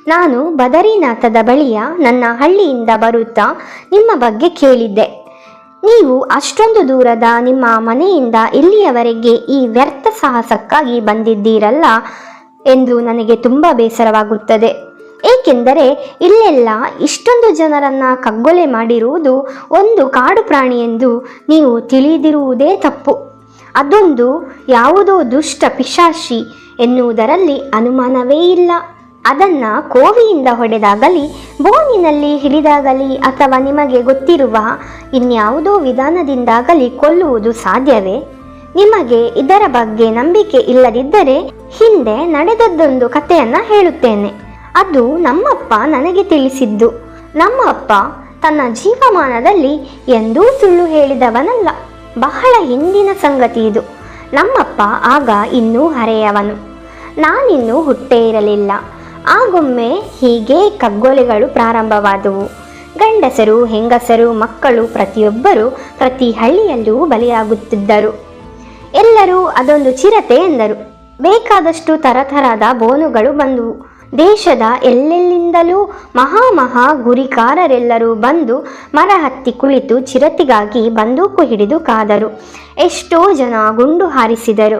ನಾನು ಬದರಿನಾಥದ ಬಳಿಯ ನನ್ನ ಹಳ್ಳಿಯಿಂದ ಬರುತ್ತಾ ನಿಮ್ಮ ಬಗ್ಗೆ ಕೇಳಿದ್ದೆ. ನೀವು ಅಷ್ಟೊಂದು ದೂರದ ನಿಮ್ಮ ಮನೆಯಿಂದ ಇಲ್ಲಿಯವರೆಗೆ ಈ ವ್ಯರ್ಥ ಸಾಹಸಕ್ಕಾಗಿ ಬಂದಿದ್ದೀರಲ್ಲ ಎಂದು ನನಗೆ ತುಂಬ ಬೇಸರವಾಗುತ್ತದೆ. ಏಕೆಂದರೆ ಇಲ್ಲೆಲ್ಲ ಇಷ್ಟೊಂದು ಜನರನ್ನ ಕಗ್ಗೊಲೆ ಮಾಡಿರುವುದು ಒಂದು ಕಾಡು ಪ್ರಾಣಿ ಎಂದು ನೀವು ತಿಳಿದಿರುವುದೇ ತಪ್ಪು. ಅದೊಂದು ಯಾವುದೋ ದುಷ್ಟ ಪಿಶಾಚಿ ಎನ್ನುವುದರಲ್ಲಿ ಅನುಮಾನವೇ ಇಲ್ಲ. ಅದನ್ನ ಕೋವಿಯಿಂದ ಹೊಡೆದಾಗಲಿ, ಬೋನಿನಲ್ಲಿ ಹಿಡಿದಾಗಲಿ ಅಥವಾ ನಿಮಗೆ ಗೊತ್ತಿರುವ ಇನ್ಯಾವುದೋ ವಿಧಾನದಿಂದಾಗಲಿ ಕೊಲ್ಲುವುದು ಸಾಧ್ಯವೇ? ನಿಮಗೆ ಇದರ ಬಗ್ಗೆ ನಂಬಿಕೆ ಇಲ್ಲದಿದ್ದರೆ ಹಿಂದೆ ನಡೆದದ್ದೊಂದು ಕಥೆಯನ್ನ ಹೇಳುತ್ತೇನೆ. ಅದು ನಮ್ಮಪ್ಪ ನನಗೆ ತಿಳಿಸಿದ್ದು. ನಮ್ಮ ಅಪ್ಪ ತನ್ನ ಜೀವಮಾನದಲ್ಲಿ ಎಂದೂ ಸುಳ್ಳು ಹೇಳಿದವನಲ್ಲ. ಬಹಳ ಹಿಂದಿನ ಸಂಗತಿ ಇದು. ನಮ್ಮಪ್ಪ ಆಗ ಇನ್ನೂ ಹರೆಯವನು. ನಾನಿನ್ನೂ ಹುಟ್ಟೇ ಇರಲಿಲ್ಲ. ಆಗೊಮ್ಮೆ ಹೀಗೆ ಕಗ್ಗೊಲೆಗಳು ಪ್ರಾರಂಭವಾದವು. ಗಂಡಸರು, ಹೆಂಗಸರು, ಮಕ್ಕಳು ಪ್ರತಿಯೊಬ್ಬರು ಪ್ರತಿ ಹಳ್ಳಿಯಲ್ಲೂ ಬಲಿಯಾಗುತ್ತಿದ್ದರು. ಎಲ್ಲರೂ ಅದೊಂದು ಚಿರತೆ ಎಂದರು. ಬೇಕಾದಷ್ಟು ತರತರದ ಬೋನುಗಳು ಬಂದವು. ದೇಶದ ಎಲ್ಲೆಲ್ಲಿಂದಲೂ ಮಹಾ ಗುರಿಕಾರರೆಲ್ಲರೂ ಬಂದು ಮರ ಹತ್ತಿ ಕುಳಿತು ಚಿರತೆಗಾಗಿ ಬಂದೂಕು ಹಿಡಿದು ಕಾದರು. ಎಷ್ಟೋ ಜನ ಗುಂಡು ಹಾರಿಸಿದರು.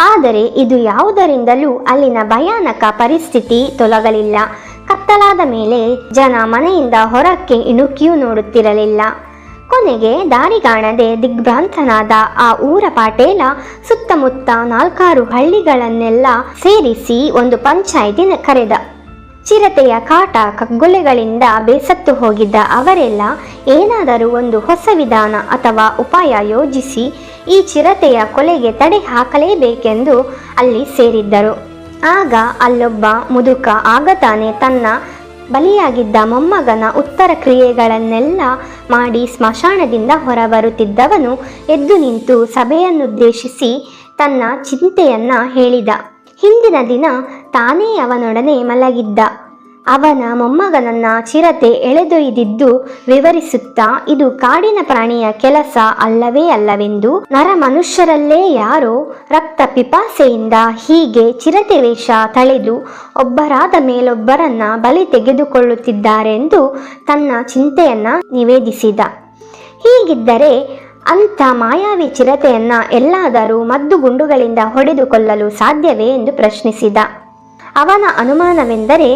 ಆದರೆ ಇದು ಯಾವುದರಿಂದಲೂ ಅಲ್ಲಿನ ಭಯಾನಕ ಪರಿಸ್ಥಿತಿ ತೊಲಗಲಿಲ್ಲ. ಕತ್ತಲಾದ ಮೇಲೆ ಜನ ಮನೆಯಿಂದ ಹೊರಕ್ಕೆ ಇಣುಕಿಯೂ ನೋಡುತ್ತಿರಲಿಲ್ಲ. ಕೊನೆಗೆ ದಾರಿಗಾಣದೆ ದಿಗ್ಭ್ರಾಂತನಾದ ಆ ಊರ ಪಾಟೇಲ ಸುತ್ತಮುತ್ತ 4-6 ಹಳ್ಳಿಗಳನ್ನೆಲ್ಲ ಸೇರಿಸಿ ಒಂದು ಪಂಚಾಯಿತಿ ಕರೆದ. ಚಿರತೆಯ ಕಾಟ ಕಗ್ಗೊಲೆಗಳಿಂದ ಬೇಸತ್ತು ಹೋಗಿದ್ದ ಅವರೆಲ್ಲ ಏನಾದರೂ ಒಂದು ಹೊಸ ವಿಧಾನ ಅಥವಾ ಉಪಾಯ ಯೋಜಿಸಿ ಈ ಚಿರತೆಯ ಕೊಲೆಗೆ ತಡೆ ಹಾಕಲೇಬೇಕೆಂದು ಅಲ್ಲಿ ಸೇರಿದ್ದರು. ಆಗ ಅಲ್ಲೊಬ್ಬ ಮುದುಕ ಆಗತಾನೆ ತನ್ನ ಬಲಿಯಾಗಿದ್ದ ಮೊಮ್ಮಗನ ಉತ್ತರ ಕ್ರಿಯೆಗಳನ್ನೆಲ್ಲ ಮಾಡಿ ಸ್ಮಶಾನದಿಂದ ಹೊರಬರುತ್ತಿದ್ದವನು ಎದ್ದು ನಿಂತು ಸಭೆಯನ್ನುದ್ದೇಶಿಸಿ ತನ್ನ ಚಿಂತೆಯನ್ನ ಹೇಳಿದ. ಹಿಂದಿನ ದಿನ ತಾನೇ ಅವನೊಡನೆ ಮಲಗಿದ್ದ ಅವನ ಮೊಮ್ಮಗನನ್ನ ಚಿರತೆ ಎಳೆದೊಯ್ದಿದ್ದು ವಿವರಿಸುತ್ತಾ, ಇದು ಕಾಡಿನ ಪ್ರಾಣಿಯ ಕೆಲಸ ಅಲ್ಲವೇ ಅಲ್ಲವೆಂದು, ನರ ಮನುಷ್ಯರಲ್ಲೇ ಯಾರೋ ರಕ್ತ ಪಿಪಾಸೆಯಿಂದ ಹೀಗೆ ಚಿರತೆ ವೇಷ ತಳೆದು ಒಬ್ಬರಾದ ಮೇಲೊಬ್ಬರನ್ನ ಬಲಿ ತೆಗೆದುಕೊಳ್ಳುತ್ತಿದ್ದಾರೆಂದು ತನ್ನ ಚಿಂತೆಯನ್ನ ನಿವೇದಿಸಿದ. ಹೀಗಿದ್ದರೆ ಅಂಥ ಮಾಯಾವಿ ಚಿರತೆಯನ್ನ ಎಲ್ಲಾದರೂ ಮದ್ದುಗುಂಡುಗಳಿಂದ ಹೊಡೆದು ಕೊಲ್ಲಲು ಸಾಧ್ಯವೇ ಎಂದು ಪ್ರಶ್ನಿಸಿದ. ಅವನ ಅನುಮಾನವೆಂದರೆ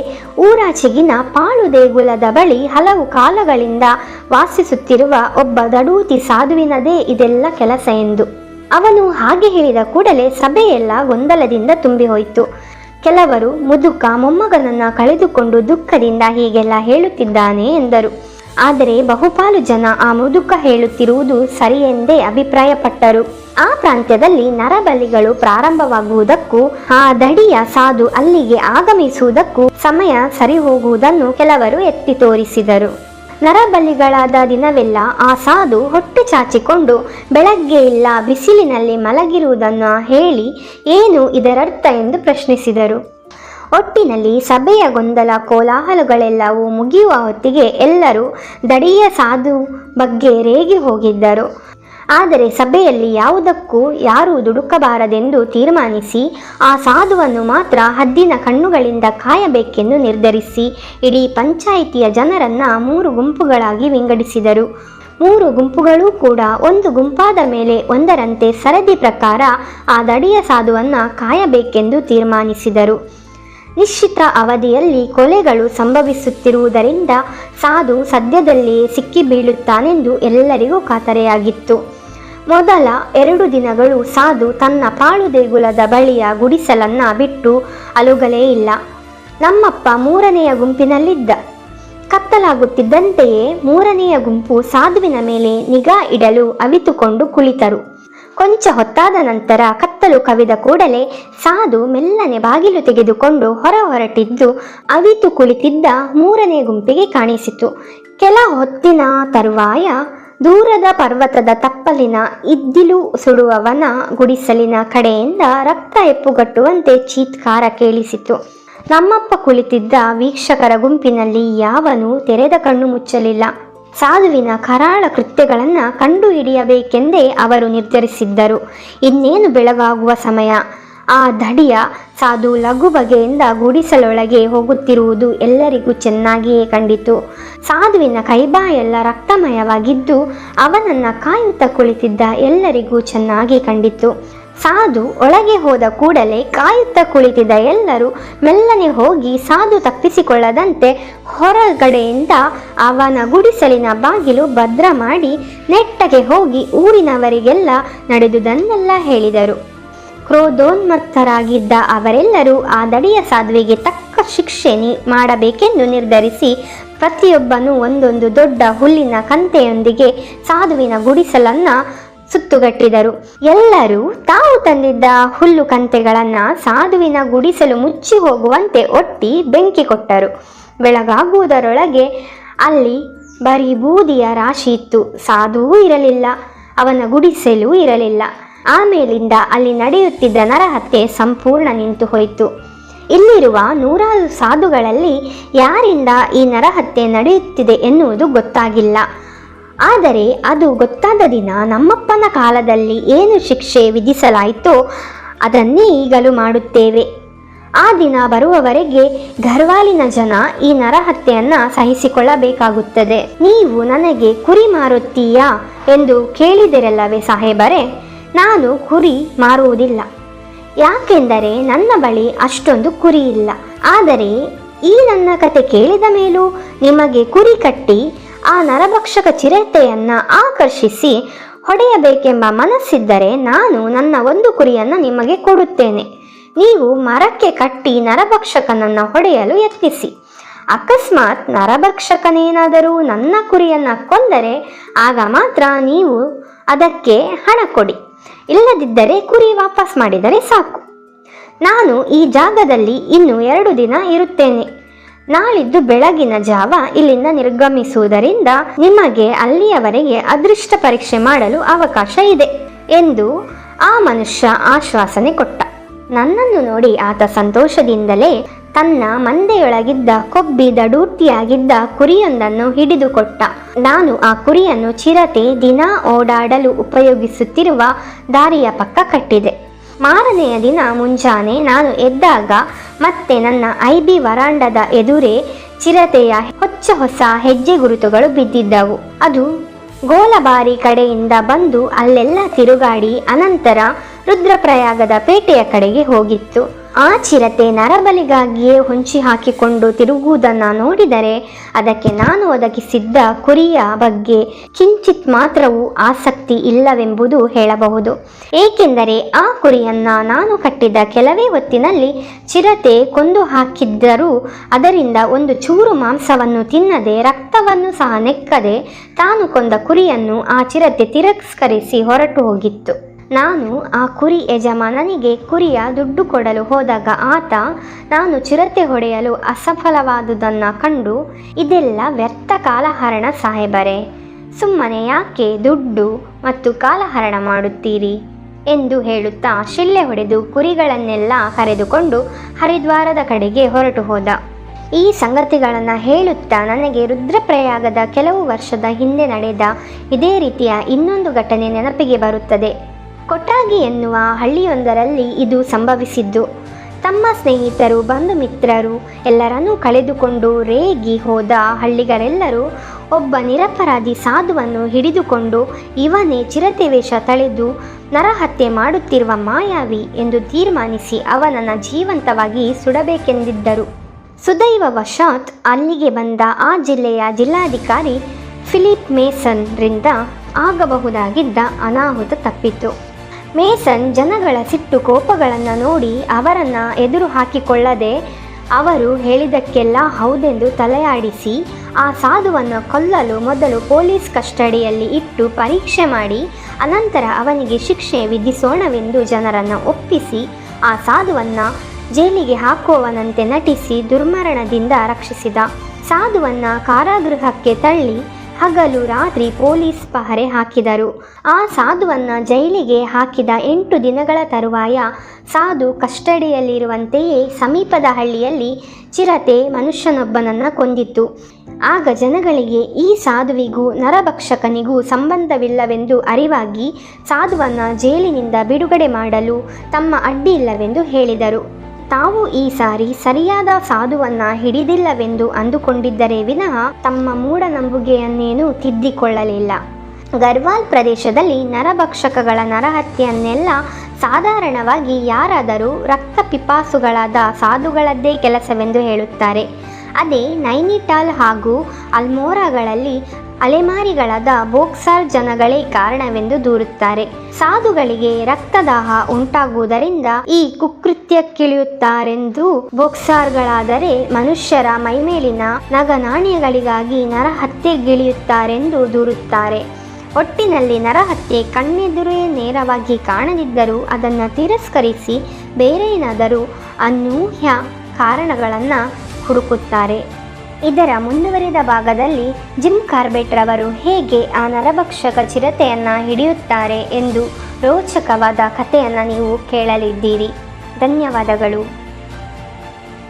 ಊರಾಚೆಗಿನ ಪಾಳು ದೇಗುಲದ ಬಳಿ ಹಲವು ಕಾಲಗಳಿಂದ ವಾಸಿಸುತ್ತಿರುವ ಒಬ್ಬ ದಡೂತಿ ಸಾಧುವಿನದೇ ಇದೆಲ್ಲ ಕೆಲಸ ಎಂದು. ಅವನು ಹಾಗೆ ಹೇಳಿದ ಕೂಡಲೇ ಸಭೆಯೆಲ್ಲ ಗೊಂದಲದಿಂದ ತುಂಬಿ ಹೋಯಿತು. ಕೆಲವರು ಮುದುಕ ಮೊಮ್ಮಗನನ್ನ ಕಳೆದುಕೊಂಡು ದುಃಖದಿಂದ ಹೀಗೆಲ್ಲ ಹೇಳುತ್ತಿದ್ದಾನೆ ಎಂದರು. ಆದರೆ ಬಹುಪಾಲು ಜನ ಆ ಮುದುಕ ಹೇಳುತ್ತಿರುವುದು ಸರಿಯೆಂದೇ ಅಭಿಪ್ರಾಯಪಟ್ಟರು. ಆ ಪ್ರಾಂತ್ಯದಲ್ಲಿ ನರಬಲಿಗಳು ಪ್ರಾರಂಭವಾಗುವುದಕ್ಕೂ ಆ ದಡಿಯ ಸಾಧು ಅಲ್ಲಿಗೆ ಆಗಮಿಸುವುದಕ್ಕೂ ಸಮಯ ಸರಿ ಹೋಗುವುದನ್ನು ಕೆಲವರು ಎತ್ತಿ ತೋರಿಸಿದರು. ನರಬಲಿಗಳಾದ ದಿನವೆಲ್ಲ ಆ ಸಾಧು ಹೊಟ್ಟೆ ಚಾಚಿಕೊಂಡು ಬೆಳಗ್ಗೆ ಇಲ್ಲ ಬಿಸಿಲಿನಲ್ಲಿ ಮಲಗಿರುವುದನ್ನು ಹೇಳಿ ಏನು ಇದರರ್ಥ ಎಂದು ಪ್ರಶ್ನಿಸಿದರು. ಒಟ್ಟಿನಲ್ಲಿ ಸಭೆಯ ಗೊಂದಲ ಕೋಲಾಹಲಗಳೆಲ್ಲವೂ ಮುಗಿಯುವ ಹೊತ್ತಿಗೆ ಎಲ್ಲರೂ ದಡಿಯ ಸಾಧು ಬಗ್ಗೆ ರೇಗಿ ಹೋಗಿದ್ದರು. ಆದರೆ ಸಭೆಯಲ್ಲಿ ಯಾವುದಕ್ಕೂ ಯಾರೂ ದುಡುಕಬಾರದೆಂದು ತೀರ್ಮಾನಿಸಿ ಆ ಸಾಧುವನ್ನು ಮಾತ್ರ ಹದ್ದಿನ ಕಣ್ಣುಗಳಿಂದ ಕಾಯಬೇಕೆಂದು ನಿರ್ಧರಿಸಿ ಇಡೀ ಪಂಚಾಯಿತಿಯ ಜನರನ್ನ 3 ಗುಂಪುಗಳಾಗಿ ವಿಂಗಡಿಸಿದರು. 3 ಗುಂಪುಗಳೂ ಕೂಡ ಒಂದು ಗುಂಪಾದ ಮೇಲೆ ಒಂದರಂತೆ ಸರದಿ ಪ್ರಕಾರ ಆ ದಡಿಯ ಸಾಧುವನ್ನ ಕಾಯಬೇಕೆಂದು ತೀರ್ಮಾನಿಸಿದರು. ನಿಶ್ಚಿತ ಅವಧಿಯಲ್ಲಿ ಕೊಲೆಗಳು ಸಂಭವಿಸುತ್ತಿರುವುದರಿಂದ ಸಾಧು ಸದ್ಯದಲ್ಲಿಯೇ ಸಿಕ್ಕಿ ಬೀಳುತ್ತಾನೆಂದು ಎಲ್ಲರಿಗೂ ಖಾತರಿಯಾಗಿತ್ತು. ಮೊದಲ 2 ದಿನಗಳು ಸಾಧು ತನ್ನ ಪಾಳು ದೇಗುಲದ ಬಳಿಯ ಗುಡಿಸಲನ್ನ ಬಿಟ್ಟು ಅಲುಗಲೇ ಇಲ್ಲ. ನಮ್ಮಪ್ಪ 3ನೆಯ ಗುಂಪಿನಲ್ಲಿದ್ದ. ಕತ್ತಲಾಗುತ್ತಿದ್ದಂತೆಯೇ 3ನೆಯ ಗುಂಪು ಸಾಧುವಿನ ಮೇಲೆ ನಿಗಾ ಇಡಲು ಅವಿತುಕೊಂಡು ಕುಳಿತರು. ಕೊಂಚ ಹೊತ್ತಾದ ನಂತರ ಕತ್ತಲು ಕವಿದ ಕೂಡಲೇ ಸಾಧು ಮೆಲ್ಲನೆ ಬಾಗಿಲು ತೆಗೆದುಕೊಂಡು ಹೊರಟಿದ್ದು ಅವಿತು ಕುಳಿತಿದ್ದ 3ನೇ ಗುಂಪಿಗೆ ಕಾಣಿಸಿತು. ಕೆಲ ಹೊತ್ತಿನ ತರುವಾಯ ದೂರದ ಪರ್ವತದ ತಪ್ಪಲಿನ ಇದ್ದಿಲು ಸುಡುವವನ ಗುಡಿಸಲಿನ ಕಡೆಯಿಂದ ರಕ್ತ ಹೆಪ್ಪುಗಟ್ಟುವಂತೆ ಚೀತ್ಕಾರ ಕೇಳಿಸಿತು. ನಮ್ಮಪ್ಪ ಕುಳಿತಿದ್ದ ವೀಕ್ಷಕರ ಗುಂಪಿನಲ್ಲಿ ಯಾವನೂ ತೆರೆದ ಕಣ್ಣು ಮುಚ್ಚಲಿಲ್ಲ. ಸಾಧುವಿನ ಕರಾಳ ಕೃತ್ಯಗಳನ್ನು ಕಂಡು ಹಿಡಿಯಬೇಕೆಂದೇ ಅವರು ನಿರ್ಧರಿಸಿದ್ದರು. ಇನ್ನೇನು ಬೆಳಗಾಗುವ ಸಮಯ. ಆ ದಡಿಯ ಸಾಧು ಲಘು ಬಗೆಯಿಂದ ಗುಡಿಸಲೊಳಗೆ ಹೋಗುತ್ತಿರುವುದು ಎಲ್ಲರಿಗೂ ಚೆನ್ನಾಗಿಯೇ ಕಂಡಿತು. ಸಾಧುವಿನ ಕೈಬಾಯೆಲ್ಲ ರಕ್ತಮಯವಾಗಿದ್ದು ಅವನನ್ನು ಕಾಯುತ್ತಾ ಕುಳಿತಿದ್ದ ಎಲ್ಲರಿಗೂ ಚೆನ್ನಾಗಿ ಕಂಡಿತು. ಸಾಧು ಒಳಗೆ ಹೋದ ಕೂಡಲೇ ಕಾಯುತ್ತಾ ಕುಳಿತಿದ್ದ ಎಲ್ಲರೂ ಮೆಲ್ಲನೆ ಹೋಗಿ ಸಾಧು ತಪ್ಪಿಸಿಕೊಳ್ಳದಂತೆ ಹೊರಗಡೆಯಿಂದ ಅವನ ಗುಡಿಸಲಿನ ಬಾಗಿಲು ಭದ್ರ ಮಾಡಿ ನೆಟ್ಟಗೆ ಹೋಗಿ ಊರಿನವರಿಗೆಲ್ಲ ನಡೆದುದನ್ನೆಲ್ಲ ಹೇಳಿದರು. ಕ್ರೋಧೋನ್ಮತ್ತರಾಗಿದ್ದ ಅವರೆಲ್ಲರೂ ಆ ದಡಿಯ ಸಾಧುವಿಗೆ ತಕ್ಕ ಶಿಕ್ಷೆ ಮಾಡಬೇಕೆಂದು ನಿರ್ಧರಿಸಿ ಪ್ರತಿಯೊಬ್ಬನೂ ಒಂದೊಂದು ದೊಡ್ಡ ಹುಲ್ಲಿನ ಕಂತೆಯೊಂದಿಗೆ ಸಾಧುವಿನ ಗುಡಿಸಲನ್ನ ಸುತ್ತುಗಟ್ಟಿದರು. ಎಲ್ಲರೂ ತಾವು ತಂದಿದ್ದ ಹುಲ್ಲು ಕಂತೆಗಳನ್ನು ಸಾಧುವಿನ ಗುಡಿಸಲು ಮುಚ್ಚಿ ಹೋಗುವಂತೆ ಒಟ್ಟಿ ಬೆಂಕಿ ಕೊಟ್ಟರು. ಬೆಳಗಾಗುವುದರೊಳಗೆ ಅಲ್ಲಿ ಬರೀ ಬೂದಿಯ ರಾಶಿ ಇತ್ತು. ಸಾಧುವೂ ಇರಲಿಲ್ಲ, ಅವನ ಗುಡಿಸಲೂ ಇರಲಿಲ್ಲ. ಆಮೇಲಿಂದ ಅಲ್ಲಿ ನಡೆಯುತ್ತಿದ್ದ ನರಹತ್ಯೆ ಸಂಪೂರ್ಣ ನಿಂತು ಹೋಯಿತು. ಇಲ್ಲಿರುವ 100 ಸಾಧುಗಳಲ್ಲಿ ಯಾರಿಂದ ಈ ನರಹತ್ಯೆ ನಡೆಯುತ್ತಿದೆ ಎನ್ನುವುದು ಗೊತ್ತಾಗಿಲ್ಲ. ಆದರೆ ಅದು ಗೊತ್ತಾದ ದಿನ ನಮ್ಮಪ್ಪನ ಕಾಲದಲ್ಲಿ ಏನು ಶಿಕ್ಷೆ ವಿಧಿಸಲಾಯಿತೋ ಅದನ್ನೇ ಈಗಲೂ ಮಾಡುತ್ತೇವೆ. ಆ ದಿನ ಬರುವವರೆಗೆ ಗರ್ವಾಲಿನ ಜನ ಈ ನರಹತ್ಯೆಯನ್ನು ಸಹಿಸಿಕೊಳ್ಳಬೇಕಾಗುತ್ತದೆ. ನೀವು ನನಗೆ ಕುರಿ ಮಾರುತ್ತೀಯಾ ಎಂದು ಕೇಳಿದಿರಲ್ಲವೇ ಸಾಹೇಬರೇ? ನಾನು ಕುರಿ ಮಾರುವುದಿಲ್ಲ. ಯಾಕೆಂದರೆ ನನ್ನ ಬಳಿ ಅಷ್ಟೊಂದು ಕುರಿ ಇಲ್ಲ. ಆದರೆ ಈ ನನ್ನ ಕತೆ ಕೇಳಿದ ಮೇಲೂ ನಿಮಗೆ ಕುರಿ ಕಟ್ಟಿ ಆ ನರಭಕ್ಷಕ ಚಿರತೆಯನ್ನು ಆಕರ್ಷಿಸಿ ಹೊಡೆಯಬೇಕೆಂಬ ಮನಸ್ಸಿದ್ದರೆ ನಾನು ನನ್ನ 1 ಕುರಿಯನ್ನು ನಿಮಗೆ ಕೊಡುತ್ತೇನೆ. ನೀವು ಮರಕ್ಕೆ ಕಟ್ಟಿ ನರಭಕ್ಷಕನನ್ನು ಹೊಡೆಯಲು ಯತ್ನಿಸಿ. ಅಕಸ್ಮಾತ್ ನರಭಕ್ಷಕನೇನಾದರೂ ನನ್ನ ಕುರಿಯನ್ನು ಕೊಂದರೆ ಆಗ ಮಾತ್ರ ನೀವು ಅದಕ್ಕೆ ಹಣ ಕೊಡಿ, ಇಲ್ಲದಿದ್ದರೆ ಕುರಿ ವಾಪಸ್ ಮಾಡಿದರೆ ಸಾಕು. ನಾನು ಈ ಜಾಗದಲ್ಲಿ ಇನ್ನು 2 ದಿನ ಇರುತ್ತೇನೆ. ನಾಳಿದ್ದು ಬೆಳಗಿನ ಜಾವ ಇಲ್ಲಿಂದ ನಿರ್ಗಮಿಸುವುದರಿಂದ ನಿಮಗೆ ಅಲ್ಲಿಯವರೆಗೆ ಅದೃಷ್ಟ ಪರೀಕ್ಷೆ ಮಾಡಲು ಅವಕಾಶ ಇದೆ ಎಂದು ಆ ಮನುಷ್ಯ ಆಶ್ವಾಸನೆ ಕೊಟ್ಟ. ನನ್ನನ್ನು ನೋಡಿ ಆತ ಸಂತೋಷದಿಂದಲೇ ತನ್ನ ಮಂದೆಯೊಳಗಿದ್ದ ಕೊಬ್ಬಿದ ಡೂಟಿಯಾಗಿದ್ದ ಕುರಿಯೊಂದನ್ನು ಹಿಡಿದುಕೊಟ್ಟ. ನಾನು ಆ ಕುರಿಯನ್ನು ಚಿರತೆ ದಿನ ಓಡಾಡಲು ಉಪಯೋಗಿಸುತ್ತಿರುವ ದಾರಿಯ ಪಕ್ಕ ಕಟ್ಟಿದೆ. ಮಾರನೆಯ ದಿನ ಮುಂಜಾನೆ ನಾನು ಎದ್ದಾಗ ಮತ್ತೆ ನನ್ನ ಐಬಿ ವರಾಂಡದ ಎದುರೇ ಚಿರತೆಯ ಹೊಸ ಹೆಜ್ಜೆ ಗುರುತುಗಳು ಬಿದ್ದಿದ್ದವು. ಅದು ಗೋಲಬಾರಿ ಕಡೆಯಿಂದ ಬಂದು ಅಲ್ಲೆಲ್ಲ ತಿರುಗಾಡಿ ಅನಂತರ ರುದ್ರಪ್ರಯಾಗದ ಪೇಟೆಯ ಕಡೆಗೆ ಹೋಗಿತ್ತು. ಆ ಚಿರತೆ ನರಬಲಿಗಾಗಿಯೇ ಹೊಂಚಿ ಹಾಕಿಕೊಂಡು ತಿರುಗುವುದನ್ನು ನೋಡಿದರೆ ಅದಕ್ಕೆ ನಾನು ಒದಗಿಸಿದ್ದ ಕುರಿಯ ಬಗ್ಗೆ ಕಿಂಚಿತ್ ಮಾತ್ರವೂ ಆಸಕ್ತಿ ಇಲ್ಲವೆಂಬುದು ಹೇಳಬಹುದು. ಏಕೆಂದರೆ ಆ ಕುರಿಯನ್ನ ನಾನು ಕಟ್ಟಿದ ಕೆಲವೇ ಹೊತ್ತಿನಲ್ಲಿ ಚಿರತೆ ಕೊಂದು ಹಾಕಿದ್ದರೂ ಅದರಿಂದ ಒಂದು ಚೂರು ಮಾಂಸವನ್ನು ತಿನ್ನದೆ ರಕ್ತವನ್ನು ಸಹ ನೆಕ್ಕದೆ ತಾನು ಕೊಂದ ಕುರಿಯನ್ನು ಆ ಚಿರತೆ ತಿರಸ್ಕರಿಸಿ ಹೊರಟು ಹೋಗಿತ್ತು. ನಾನು ಆ ಕುರಿ ಯಜಮಾನನಿಗೆ ಕುರಿಯ ದುಡ್ಡು ಕೊಡಲು ಹೋದಾಗ ಆತ ನಾನು ಚಿರತೆ ಹೊಡೆಯಲು ಅಸಫಲವಾದುದನ್ನು ಕಂಡು, ಇದೆಲ್ಲ ವ್ಯರ್ಥ ಕಾಲಹರಣ ಸಾಹೇಬರೇ, ಸುಮ್ಮನೆ ಯಾಕೆ ದುಡ್ಡು ಮತ್ತು ಕಾಲಹರಣ ಮಾಡುತ್ತೀರಿ ಎಂದು ಹೇಳುತ್ತಾ ಶಿಳ್ಳೆ ಹೊಡೆದು ಕುರಿಗಳನ್ನೆಲ್ಲ ಕರೆದುಕೊಂಡು ಹರಿದ್ವಾರದ ಕಡೆಗೆ ಹೊರಟು ಹೋದ. ಈ ಸಂಗತಿಗಳನ್ನು ಹೇಳುತ್ತಾ ನನಗೆ ರುದ್ರಪ್ರಯಾಗದ ಕೆಲವು ವರ್ಷದ ಹಿಂದೆ ನಡೆದ ಇದೇ ರೀತಿಯ ಇನ್ನೊಂದು ಘಟನೆ ನೆನಪಿಗೆ ಬರುತ್ತದೆ. ಕೊಟ್ರಾಗಿ ಎನ್ನುವ ಹಳ್ಳಿಯೊಂದರಲ್ಲಿ ಇದು ಸಂಭವಿಸಿದ್ದು. ತಮ್ಮ ಸ್ನೇಹಿತರು ಬಂಧು ಮಿತ್ರರು ಎಲ್ಲರನ್ನೂ ಕಳೆದುಕೊಂಡು ರೇಗಿ ಹೋದ ಹಳ್ಳಿಗರೆಲ್ಲರೂ ಒಬ್ಬ ನಿರಪರಾಧಿ ಸಾಧುವನ್ನು ಹಿಡಿದುಕೊಂಡು ಇವನೇ ಚಿರತೆ ವೇಷ ತಳೆದು ನರಹತ್ಯೆ ಮಾಡುತ್ತಿರುವ ಮಾಯಾವಿ ಎಂದು ತೀರ್ಮಾನಿಸಿ ಅವನನ್ನು ಜೀವಂತವಾಗಿ ಸುಡಬೇಕೆಂದಿದ್ದರು. ಸುದೈವವಶಾತ್ ಅಲ್ಲಿಗೆ ಬಂದ ಆ ಜಿಲ್ಲೆಯ ಜಿಲ್ಲಾಧಿಕಾರಿ ಫಿಲಿಪ್ ಮೇಸನ್ರಿಂದ ಆಗಬಹುದಾಗಿದ್ದ ಅನಾಹುತ ತಪ್ಪಿತು. ಮೇಸನ್ ಜನಗಳ ಸಿಟ್ಟು ಕೋಪಗಳನ್ನು ನೋಡಿ ಅವರನ್ನು ಎದುರು ಹಾಕಿಕೊಳ್ಳದೆ ಅವರು ಹೇಳಿದ್ದಕ್ಕೆಲ್ಲ ಹೌದೆಂದು ತಲೆಯಾಡಿಸಿ ಆ ಸಾಧುವನ್ನು ಕೊಲ್ಲಲು ಮೊದಲು ಪೊಲೀಸ್ ಕಸ್ಟಡಿಯಲ್ಲಿ ಇಟ್ಟು ಪರೀಕ್ಷೆ ಮಾಡಿ ಅನಂತರ ಅವನಿಗೆ ಶಿಕ್ಷೆ ವಿಧಿಸೋಣವೆಂದು ಜನರನ್ನು ಒಪ್ಪಿಸಿ ಆ ಸಾಧುವನ್ನು ಜೈಲಿಗೆ ಹಾಕುವವನಂತೆ ನಟಿಸಿ ದುರ್ಮರಣದಿಂದ ರಕ್ಷಿಸಿದ. ಸಾಧುವನ್ನು ಕಾರಾಗೃಹಕ್ಕೆ ತಳ್ಳಿ ಹಗಲು ರಾತ್ರಿ ಪೊಲೀಸ್ ಪಹರೆ ಹಾಕಿದರು. ಆ ಸಾಧುವನ್ನು ಜೈಲಿಗೆ ಹಾಕಿದ 8 ದಿನಗಳ ತರುವಾಯ ಸಾಧು ಕಸ್ಟಡಿಯಲ್ಲಿರುವಂತೆಯೇ ಸಮೀಪದ ಹಳ್ಳಿಯಲ್ಲಿ ಚಿರತೆ ಮನುಷ್ಯನೊಬ್ಬನನ್ನು ಕೊಂದಿತ್ತು. ಆಗ ಜನಗಳಿಗೆ ಈ ಸಾಧುವಿಗೂ ನರಭಕ್ಷಕನಿಗೂ ಸಂಬಂಧವಿಲ್ಲವೆಂದು ಅರಿವಾಗಿ ಸಾಧುವನ್ನು ಜೈಲಿನಿಂದ ಬಿಡುಗಡೆ ಮಾಡಲು ತಮ್ಮ ಅಡ್ಡಿಯಿಲ್ಲವೆಂದು ಹೇಳಿದರು. ತಾವು ಈ ಸಾರಿ ಸರಿಯಾದ ಸಾಧುವನ್ನು ಹಿಡಿದಿಲ್ಲವೆಂದು ಅಂದುಕೊಂಡಿದ್ದರೇ ವಿನಃ ತಮ್ಮ ಮೂಢನಂಬಿಕೆಯನ್ನೇನೂ ತಿದ್ದಿಕೊಳ್ಳಲಿಲ್ಲ. ಗರ್ವಾಲ್ ಪ್ರದೇಶದಲ್ಲಿ ನರಭಕ್ಷಕಗಳ ನರಹತ್ಯೆಯನ್ನೆಲ್ಲ ಸಾಧಾರಣವಾಗಿ ಯಾರಾದರೂ ರಕ್ತ ಪಿಪಾಸುಗಳಾದ ಸಾಧುಗಳದ್ದೇ ಕೆಲಸವೆಂದು ಹೇಳುತ್ತಾರೆ. ಅದೇ ನೈನಿಟಾಲ್ ಹಾಗೂ ಅಲ್ಮೋರಾಗಳಲ್ಲಿ ಅಲೆಮಾರಿಗಳಾದ ಬೋಕ್ಸಾರ್ ಜನಗಳೇ ಕಾರಣವೆಂದು ದೂರುತ್ತಾರೆ. ಸಾಧುಗಳಿಗೆ ರಕ್ತದಾಹ ಉಂಟಾಗುವುದರಿಂದ ಈ ಕುಕೃತ್ಯಕ್ಕಿಳಿಯುತ್ತಾರೆಂದು ಬೋಕ್ಸಾರ್ಗಳಾದರೆ ಮನುಷ್ಯರ ಮೈಮೇಲಿನ ನಗನಾಣ್ಯಗಳಿಗಾಗಿ ನರಹತ್ಯೆಗಿಳಿಯುತ್ತಾರೆಂದು ದೂರುತ್ತಾರೆ. ಒಟ್ಟಿನಲ್ಲಿ ನರಹತ್ಯೆ ಕಣ್ಣೆದುರೇ ನೇರವಾಗಿ ಕಾಣದಿದ್ದರೂ ಅದನ್ನು ತಿರಸ್ಕರಿಸಿ ಬೇರೇನಾದರೂ ಅನೂಹ್ಯ ಕಾರಣಗಳನ್ನು ಹುಡುಕುತ್ತಾರೆ. ಇದರ ಮುಂದುವರಿದ ಭಾಗದಲ್ಲಿ ಜಿಮ್ ಕಾರ್ಬೆಟ್ ರವರು ಹೇಗೆ ಆ ನರಭಕ್ಷಕ ಚಿರತೆಯನ್ನು ಹಿಡಿಯುತ್ತಾರೆ ಎಂದು ರೋಚಕವಾದ ಕಥೆಯನ್ನು ನೀವು ಕೇಳಲಿದ್ದೀರಿ. ಧನ್ಯವಾದಗಳು.